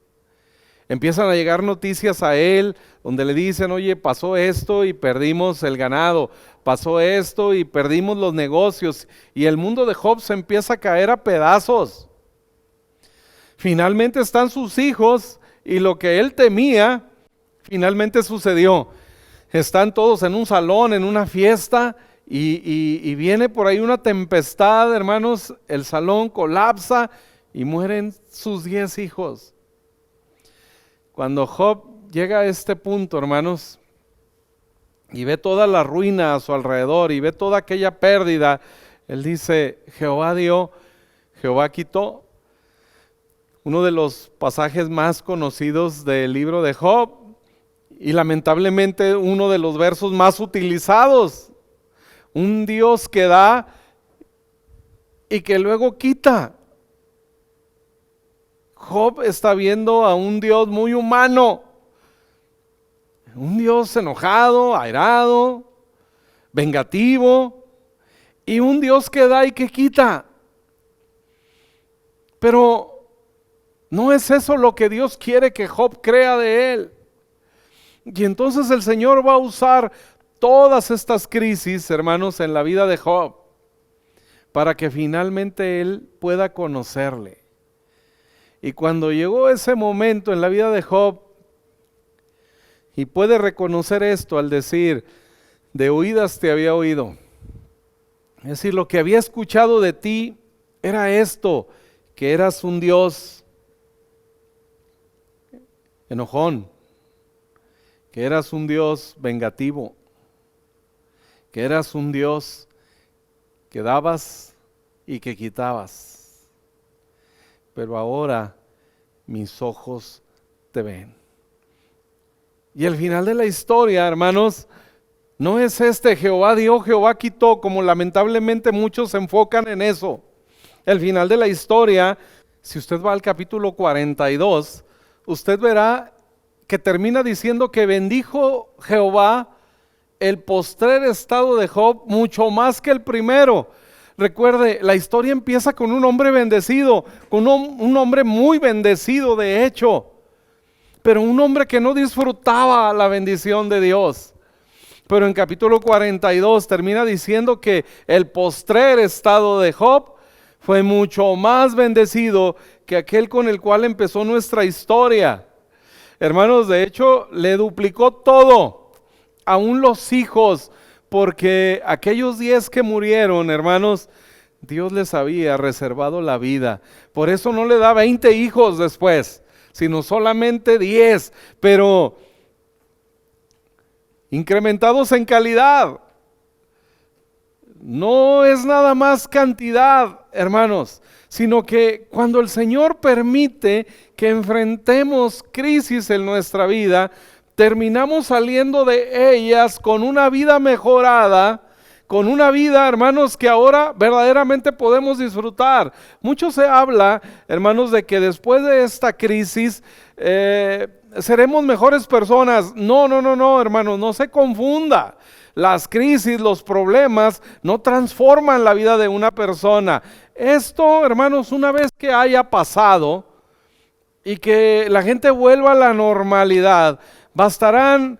empiezan a llegar noticias a él, donde le dicen, oye, pasó esto y perdimos el ganado, pasó esto y perdimos los negocios, y el mundo de Job se empieza a caer a pedazos. Finalmente están sus hijos, y lo que él temía, finalmente sucedió. Están todos en un salón, en una fiesta, y viene por ahí una tempestad, hermanos, el salón colapsa y mueren sus 10 hijos. Cuando Job llega a este punto, hermanos, y ve toda la ruina a su alrededor, y ve toda aquella pérdida, él dice, Jehová dio, Jehová quitó. Uno de los pasajes más conocidos del libro de Job, y lamentablemente uno de los versos más utilizados. Un Dios que da y que luego quita. Job está viendo a un Dios muy humano, un Dios enojado, airado, vengativo, y un Dios que da y que quita. Pero no es eso lo que Dios quiere que Job crea de él. Y entonces el Señor va a usar todas estas crisis, hermanos, en la vida de Job, para que finalmente él pueda conocerle. Y cuando llegó ese momento en la vida de Job, y puede reconocer esto al decir, de oídas te había oído. Es decir, lo que había escuchado de ti era esto, que eras un Dios enojón, que eras un Dios vengativo, que eras un Dios que dabas y que quitabas. Pero ahora mis ojos te ven. Y el final de la historia, hermanos, no es Jehová dio, Jehová quitó, como lamentablemente muchos se enfocan en eso. El final de la historia, si usted va al capítulo 42, usted verá que termina diciendo que bendijo Jehová el postrer estado de Job mucho más que el primero, Recuerde, la historia empieza con un hombre bendecido, con un hombre muy bendecido de hecho, pero un hombre que no disfrutaba la bendición de Dios. Pero en capítulo 42 termina diciendo que el postrer estado de Job fue mucho más bendecido que aquel con el cual empezó nuestra historia. Hermanos, de hecho, le duplicó todo, aún los hijos, porque aquellos 10 que murieron, hermanos, Dios les había reservado la vida. Por eso no le da 20 hijos después, sino solamente 10, pero incrementados en calidad. No es nada más cantidad, hermanos, sino que cuando el Señor permite que enfrentemos crisis en nuestra vida, terminamos saliendo de ellas con una vida mejorada, con una vida, hermanos, que ahora verdaderamente podemos disfrutar. Mucho se habla, hermanos, de que después de esta crisis seremos mejores personas. No, hermanos, no se confunda. Las crisis, los problemas no transforman la vida de una persona. Esto, hermanos, una vez que haya pasado y que la gente vuelva a la normalidad, bastarán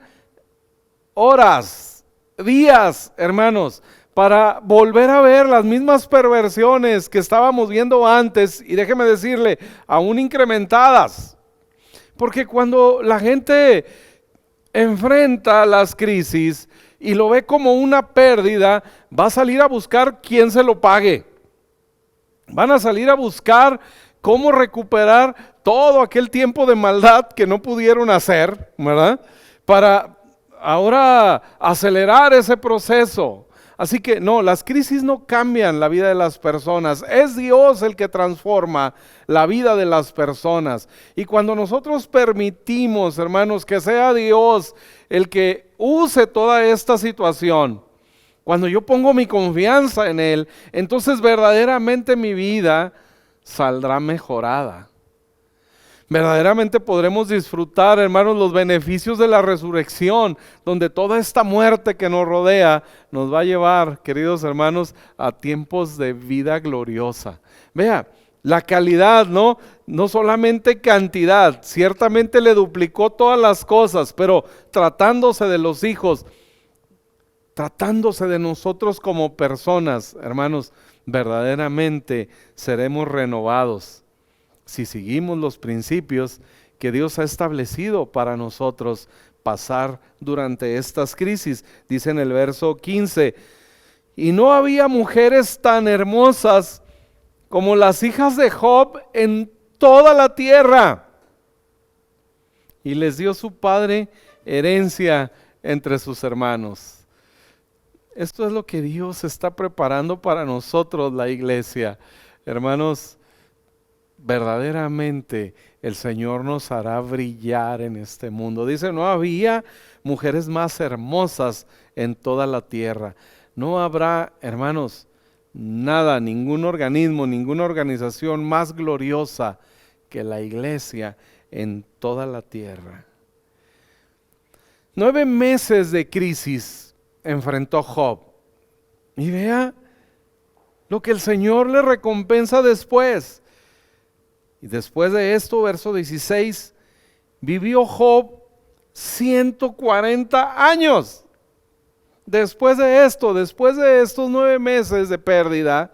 horas, días, hermanos, para volver a ver las mismas perversiones que estábamos viendo antes, y déjeme decirle, aún incrementadas. Porque cuando la gente enfrenta las crisis y lo ve como una pérdida, va a salir a buscar quién se lo pague. Van a salir a buscar cómo recuperar todo aquel tiempo de maldad que no pudieron hacer, ¿verdad? Para ahora acelerar ese proceso. Así que no, las crisis no cambian la vida de las personas, es Dios el que transforma la vida de las personas. Y cuando nosotros permitimos, hermanos, que sea Dios el que use toda esta situación, cuando yo pongo mi confianza en Él, entonces verdaderamente mi vida saldrá mejorada. Verdaderamente podremos disfrutar, hermanos, los beneficios de la resurrección, donde toda esta muerte que nos rodea nos va a llevar, queridos hermanos, a tiempos de vida gloriosa. Vea, la calidad, no solamente cantidad, ciertamente le duplicó todas las cosas, pero tratándose de los hijos, tratándose de nosotros como personas, hermanos, verdaderamente seremos renovados si seguimos los principios que Dios ha establecido para nosotros pasar durante estas crisis. Dice en el verso 15, y no había mujeres tan hermosas como las hijas de Job en toda la tierra. Y les dio su padre herencia entre sus hermanos. Esto es lo que Dios está preparando para nosotros, la iglesia. Hermanos, verdaderamente el Señor nos hará brillar en este mundo. Dice, no había mujeres más hermosas en toda la tierra. No habrá, hermanos, nada, ningún organismo, ninguna organización más gloriosa que la iglesia en toda la tierra. 9 meses de crisis enfrentó Job. Y vea lo que el Señor le recompensa después. Y después de esto, verso 16, vivió Job 140 años. Después de esto, después de estos 9 meses de pérdida,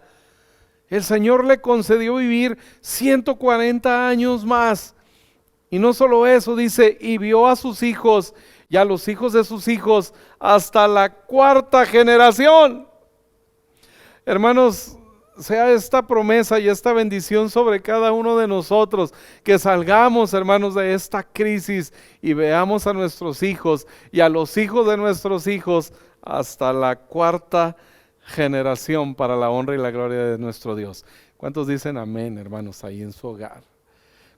el Señor le concedió vivir 140 años más. Y no solo eso, dice, y vio a sus hijos y a los hijos de sus hijos hasta la 4ª generación. Hermanos, sea esta promesa y esta bendición sobre cada uno de nosotros, que salgamos, hermanos, de esta crisis y veamos a nuestros hijos y a los hijos de nuestros hijos hasta la 4ª generación para la honra y la gloria de nuestro Dios. ¿Cuántos dicen amén, hermanos, ahí en su hogar?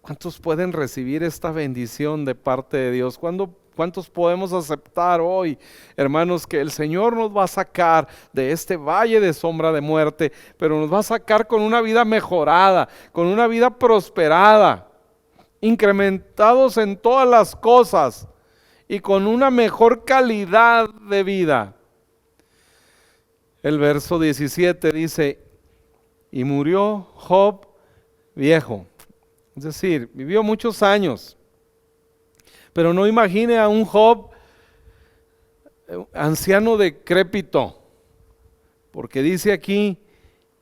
¿Cuántos pueden recibir esta bendición de parte de Dios? ¿Cuántos podemos aceptar hoy, hermanos, que el Señor nos va a sacar de este valle de sombra de muerte, pero nos va a sacar con una vida mejorada, con una vida prosperada, incrementados en todas las cosas y con una mejor calidad de vida? El verso 17 dice, y murió Job viejo. Es decir, vivió muchos años. Pero no imagine a un Job anciano decrépito, porque dice aquí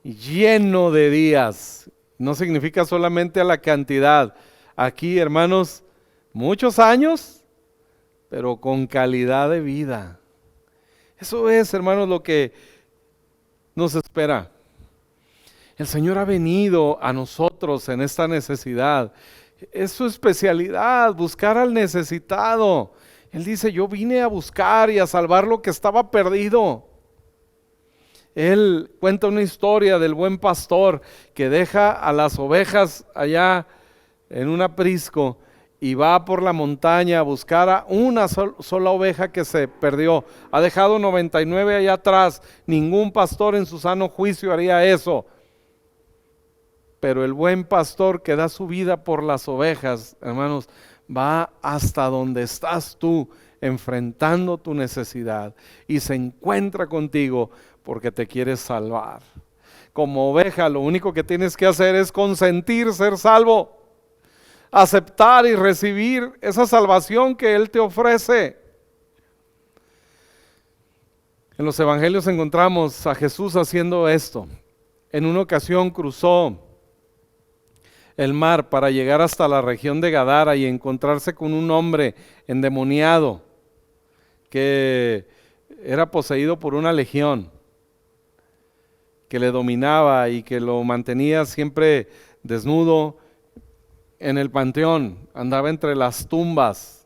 lleno de días. No significa solamente a la cantidad. Aquí, hermanos, muchos años, pero con calidad de vida. Eso es, hermanos, lo que nos espera. El Señor ha venido a nosotros en esta necesidad. Es su especialidad, buscar al necesitado. Él dice, yo vine a buscar y a salvar lo que estaba perdido. Él cuenta una historia del buen pastor que deja a las ovejas allá en un aprisco y va por la montaña a buscar a una sola oveja que se perdió. Ha dejado 99 allá atrás. Ningún pastor en su sano juicio haría eso. Pero el buen pastor que da su vida por las ovejas, hermanos, va hasta donde estás tú, enfrentando tu necesidad, y se encuentra contigo porque te quiere salvar. Como oveja, lo único que tienes que hacer es consentir ser salvo, aceptar y recibir esa salvación que Él te ofrece. En los evangelios encontramos a Jesús haciendo esto. En una ocasión cruzó el mar para llegar hasta la región de Gadara y encontrarse con un hombre endemoniado que era poseído por una legión que le dominaba y que lo mantenía siempre desnudo en el panteón, andaba entre las tumbas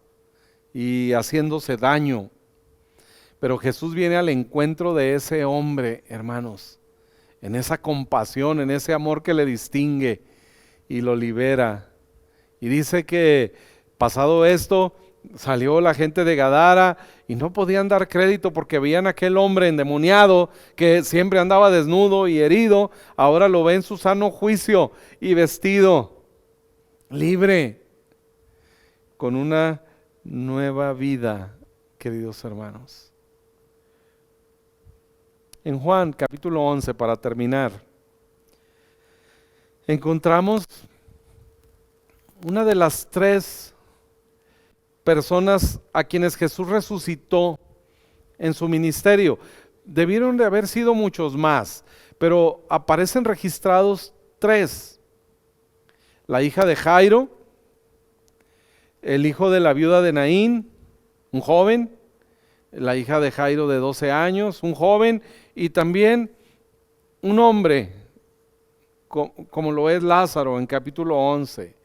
y haciéndose daño. Pero Jesús viene al encuentro de ese hombre, hermanos, en esa compasión, en ese amor que le distingue, y lo libera. Y dice que pasado esto, salió la gente de Gadara y no podían dar crédito porque veían a aquel hombre endemoniado que siempre andaba desnudo y herido. Ahora lo ven en su sano juicio y vestido, libre, con una nueva vida, queridos hermanos. En Juan capítulo 11, para terminar, encontramos una de las 3 personas a quienes Jesús resucitó en su ministerio. Debieron de haber sido muchos más, pero aparecen registrados 3. La hija de Jairo, el hijo de la viuda de Naín, un joven, la hija de Jairo de 12 años, un joven, y también un hombre, como lo es Lázaro en capítulo 11,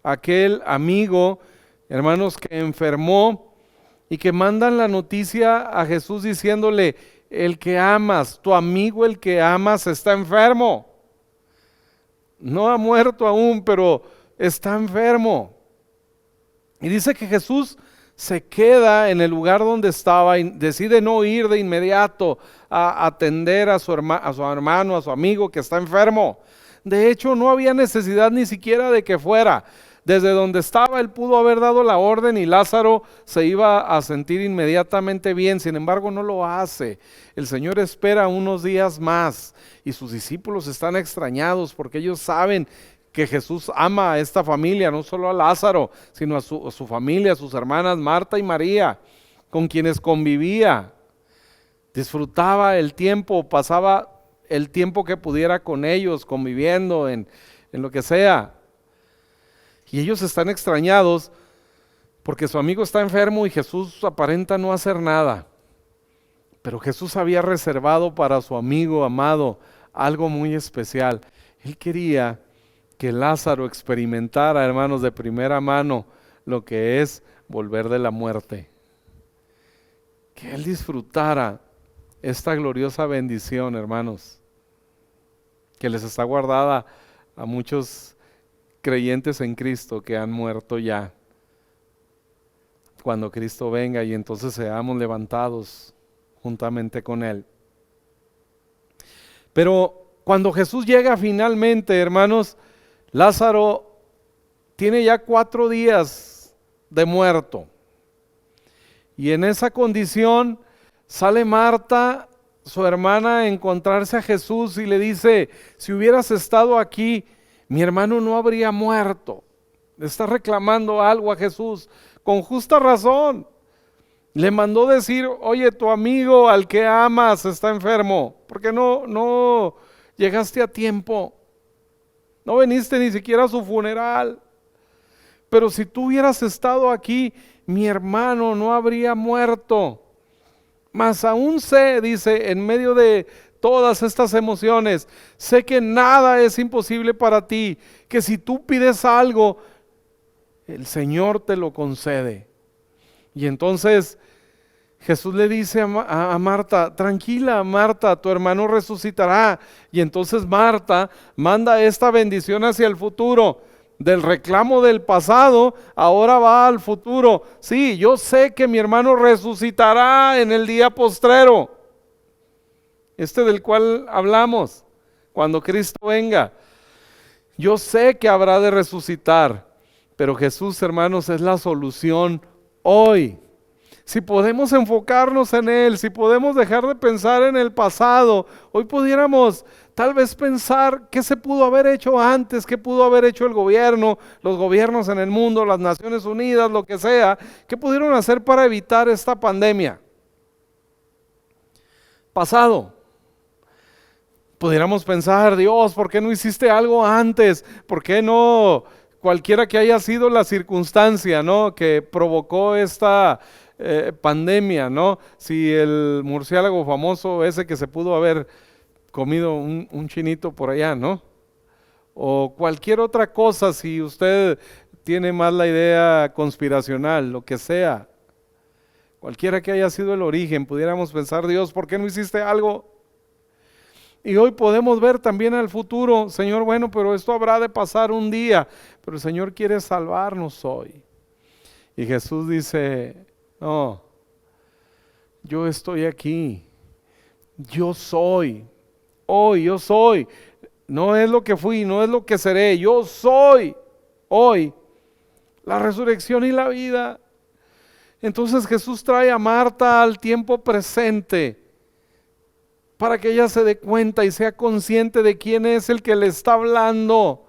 aquel amigo, hermanos, que enfermó y que mandan la noticia a Jesús diciéndole, el que amas, tu amigo el que amas está enfermo, no ha muerto aún, pero está enfermo. Y dice que Jesús se queda en el lugar donde estaba y decide no ir de inmediato a atender a su hermano, a su amigo que está enfermo. De hecho, no había necesidad ni siquiera de que fuera. Desde donde estaba, él pudo haber dado la orden y Lázaro se iba a sentir inmediatamente bien. Sin embargo, no lo hace. El Señor espera unos días más y sus discípulos están extrañados porque ellos saben que Jesús ama a esta familia, no solo a Lázaro, sino a su familia, a sus hermanas Marta y María, con quienes convivía. Disfrutaba el tiempo, pasaba el tiempo que pudiera con ellos, conviviendo en lo que sea. Y ellos están extrañados porque su amigo está enfermo y Jesús aparenta no hacer nada. Pero Jesús había reservado para su amigo amado algo muy especial. Él quería que Lázaro experimentara, hermanos, de primera mano lo que es volver de la muerte. Que él disfrutara esta gloriosa bendición, hermanos, que les está guardada a muchos creyentes en Cristo que han muerto ya. Cuando Cristo venga y entonces seamos levantados juntamente con Él. Pero cuando Jesús llega finalmente, hermanos, Lázaro tiene ya 4 días de muerto. Y en esa condición sale Marta, su hermana a encontrarse a Jesús y le dice, si hubieras estado aquí, mi hermano no habría muerto. Le está reclamando algo a Jesús, con justa razón. Le mandó decir, oye, tu amigo al que amas está enfermo, ¿por qué no llegaste a tiempo? No viniste ni siquiera a su funeral. Pero si tú hubieras estado aquí, mi hermano no habría muerto. Mas aún sé, dice, en medio de todas estas emociones, sé que nada es imposible para ti, que si tú pides algo, el Señor te lo concede. Y entonces Jesús le dice a Marta, tranquila Marta, tu hermano resucitará. Y entonces Marta manda esta bendición hacia el futuro. Del reclamo del pasado, ahora va al futuro. Sí, yo sé que mi hermano resucitará en el día postrero. Del cual hablamos, cuando Cristo venga. Yo sé que habrá de resucitar, pero Jesús, hermanos, es la solución hoy. Si podemos enfocarnos en Él, si podemos dejar de pensar en el pasado, hoy pudiéramos tal vez pensar qué se pudo haber hecho antes, qué pudo haber hecho el gobierno, los gobiernos en el mundo, las Naciones Unidas, lo que sea, qué pudieron hacer para evitar esta pandemia. Pasado. Pudiéramos pensar, Dios, ¿por qué no hiciste algo antes? ¿Por qué no, cualquiera que haya sido la circunstancia, ¿no?, que provocó esta pandemia, ¿no? Si el murciélago famoso ese que se pudo haber comido un chinito por allá, ¿no? O cualquier otra cosa, si usted tiene más la idea conspiracional, lo que sea, cualquiera que haya sido el origen, pudiéramos pensar, Dios, ¿por qué no hiciste algo? Y hoy podemos ver también al futuro, Señor, bueno, pero esto habrá de pasar un día, pero el Señor quiere salvarnos hoy. Y Jesús dice, no, yo estoy aquí, yo soy, hoy yo soy, no es lo que fui, no es lo que seré, yo soy hoy la resurrección y la vida. Entonces Jesús trae a Marta al tiempo presente para que ella se dé cuenta y sea consciente de quién es el que le está hablando.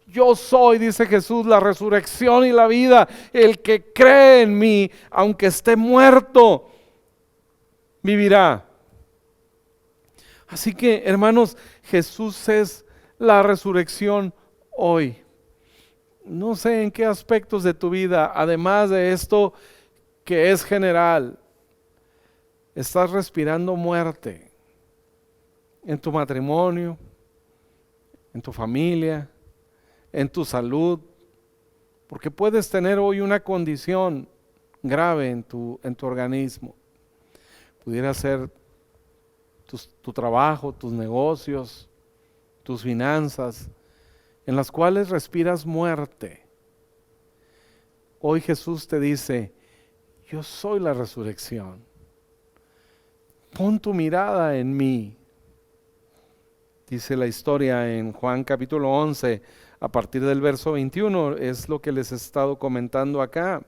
Yo soy, dice Jesús, la resurrección y la vida. El que cree en mí, aunque esté muerto, vivirá. Así que, hermanos, Jesús es la resurrección hoy. No sé en qué aspectos de tu vida, además de esto que es general, estás respirando muerte. En tu matrimonio, en tu familia, en tu salud, porque puedes tener hoy una condición grave en tu organismo. Pudiera ser tu trabajo, tus negocios, tus finanzas, en las cuales respiras muerte. Hoy Jesús te dice, yo soy la resurrección. Pon tu mirada en mí. Dice la historia en Juan capítulo 11, a partir del verso 21, es lo que les he estado comentando acá.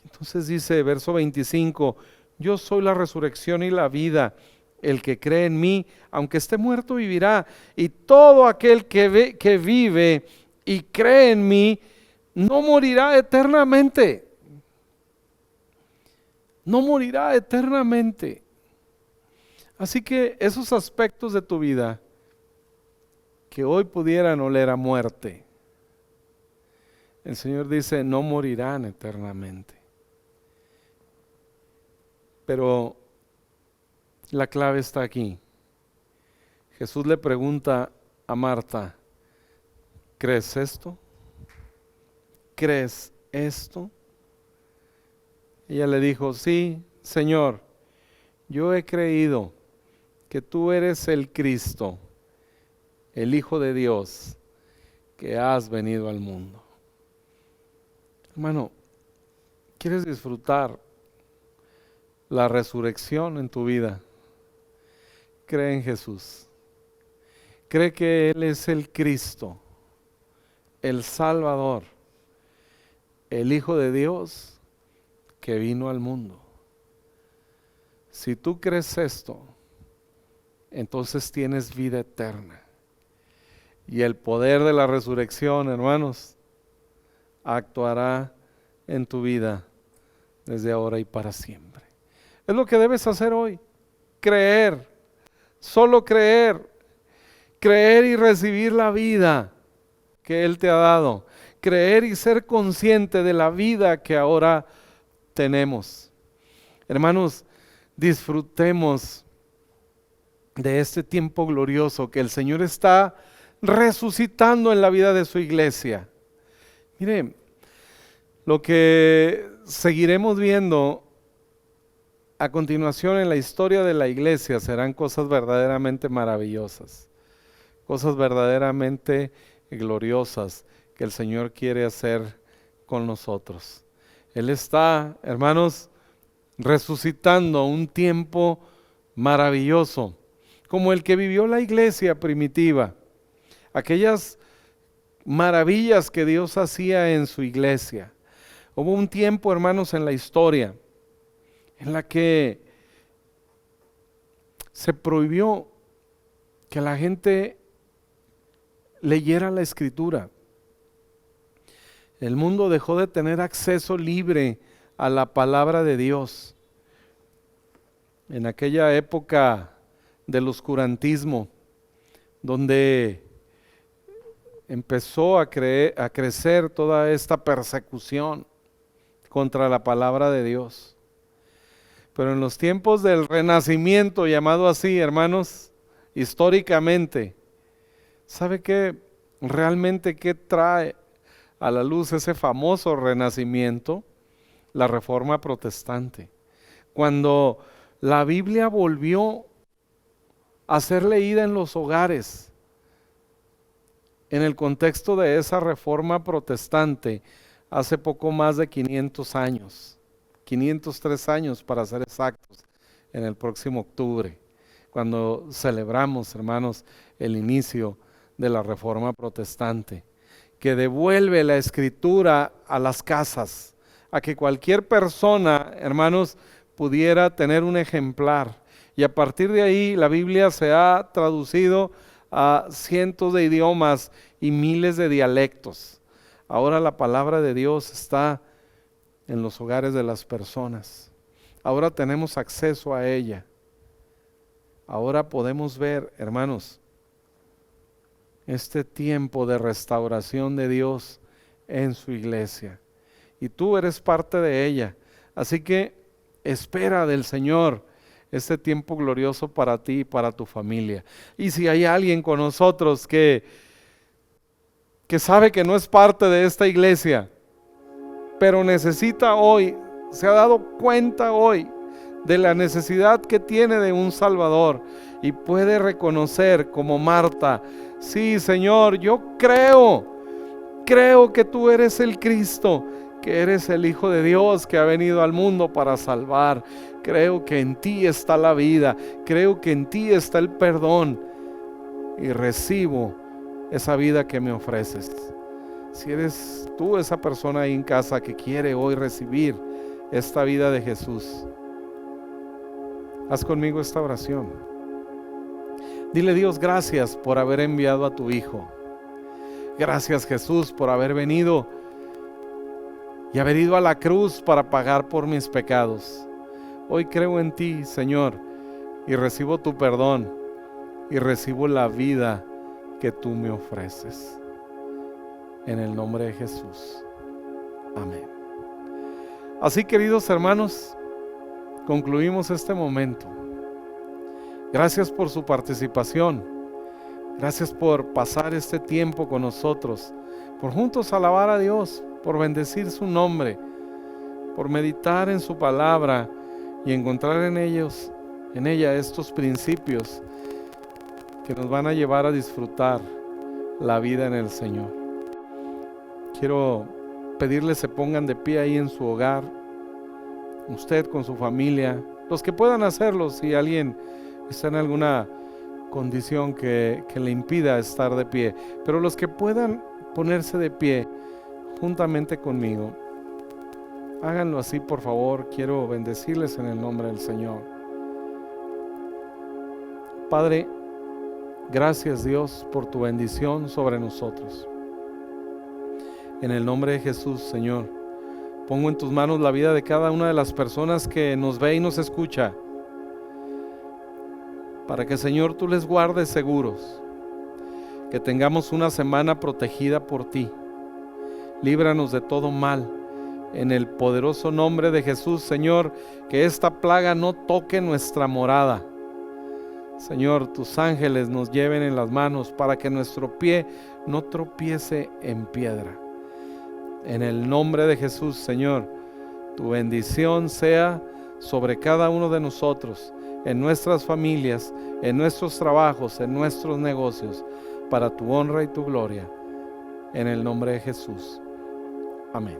Entonces dice, verso 25, yo soy la resurrección y la vida, el que cree en mí, aunque esté muerto vivirá, y todo aquel que vive y cree en mí, no morirá eternamente. No morirá eternamente. Así que esos aspectos de tu vida que hoy pudieran oler a muerte, el Señor dice, no morirán eternamente. Pero la clave está aquí. Jesús le pregunta a Marta, ¿crees esto? ¿Crees esto? Ella le dijo, sí, Señor, yo he creído que tú eres el Cristo, el Hijo de Dios, que has venido al mundo. Hermano, ¿quieres disfrutar la resurrección en tu vida? Cree en Jesús. Cree que Él es el Cristo, el Salvador, el Hijo de Dios que vino al mundo. Si tú crees esto, entonces tienes vida eterna. Y el poder de la resurrección, hermanos, actuará en tu vida desde ahora y para siempre. Es lo que debes hacer hoy. Creer, solo creer. Creer y recibir la vida que Él te ha dado. Creer y ser consciente de la vida que ahora tenemos. Hermanos, disfrutemos de este tiempo glorioso que el Señor está resucitando en la vida de su iglesia. Mire, lo que seguiremos viendo a continuación en la historia de la iglesia serán cosas verdaderamente maravillosas, cosas verdaderamente gloriosas que el Señor quiere hacer con nosotros. Él está, hermanos, resucitando un tiempo maravilloso, como el que vivió la iglesia primitiva. Aquellas maravillas que Dios hacía en su iglesia. Hubo un tiempo, hermanos, en la historia en la que se prohibió que la gente leyera la Escritura. El mundo dejó de tener acceso libre a la palabra de Dios. En aquella época del oscurantismo, donde empezó a crecer toda esta persecución contra la palabra de Dios. Pero en los tiempos del Renacimiento, llamado así, hermanos, históricamente, ¿sabe qué? Realmente, ¿qué trae a la luz ese famoso Renacimiento? La Reforma Protestante. Cuando la Biblia volvió a ser leída en los hogares, en el contexto de esa Reforma Protestante, hace poco más de 500 años, 503 años para ser exactos, en el próximo octubre, cuando celebramos, hermanos, el inicio de la Reforma Protestante, que devuelve la Escritura a las casas, a que cualquier persona, hermanos, pudiera tener un ejemplar. Y a partir de ahí la Biblia se ha traducido a cientos de idiomas y miles de dialectos. Ahora la palabra de Dios está en los hogares de las personas. Ahora tenemos acceso a ella. Ahora podemos ver, hermanos, este tiempo de restauración de Dios en su iglesia. Y tú eres parte de ella. Así que espera del Señor este tiempo glorioso para ti y para tu familia. Y si hay alguien con nosotros que sabe que no es parte de esta iglesia, pero necesita hoy, se ha dado cuenta hoy de la necesidad que tiene de un Salvador y puede reconocer como Marta: sí, Señor, yo creo que tú eres el Cristo, que eres el Hijo de Dios que ha venido al mundo para salvar. Creo que en ti está la vida, creo que en ti está el perdón y recibo esa vida que me ofreces. Si eres tú esa persona ahí en casa que quiere hoy recibir esta vida de Jesús, haz conmigo esta oración. Dile: Dios, gracias por haber enviado a tu Hijo. Gracias, Jesús, por haber venido y haber ido a la cruz para pagar por mis pecados. Hoy creo en ti, Señor, y recibo tu perdón y recibo la vida que tú me ofreces. En el nombre de Jesús. Amén. Así, queridos hermanos, concluimos este momento. Gracias por su participación. Gracias por pasar este tiempo con nosotros, por juntos alabar a Dios, por bendecir su nombre, por meditar en su palabra y encontrar en ella estos principios que nos van a llevar a disfrutar la vida en el Señor. Quiero pedirles se pongan de pie ahí en su hogar, usted con su familia, los que puedan hacerlo, si alguien está en alguna condición que le impida estar de pie, pero los que puedan ponerse de pie juntamente conmigo, háganlo así, por favor. Quiero bendecirles en el nombre del Señor. Padre, gracias Dios por tu bendición sobre nosotros. En el nombre de Jesús, Señor, pongo en tus manos la vida de cada una de las personas que nos ve y nos escucha, para que, Señor, tú les guardes seguros, que tengamos una semana protegida por ti. Líbranos de todo mal, en el poderoso nombre de Jesús, Señor, que esta plaga no toque nuestra morada. Señor, tus ángeles nos lleven en las manos para que nuestro pie no tropiece en piedra. En el nombre de Jesús, Señor, tu bendición sea sobre cada uno de nosotros, en nuestras familias, en nuestros trabajos, en nuestros negocios, para tu honra y tu gloria. En el nombre de Jesús. Amén.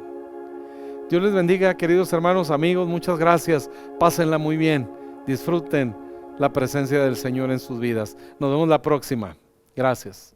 Dios les bendiga, queridos hermanos, amigos, muchas gracias. Pásenla muy bien. Disfruten la presencia del Señor en sus vidas. Nos vemos la próxima. Gracias.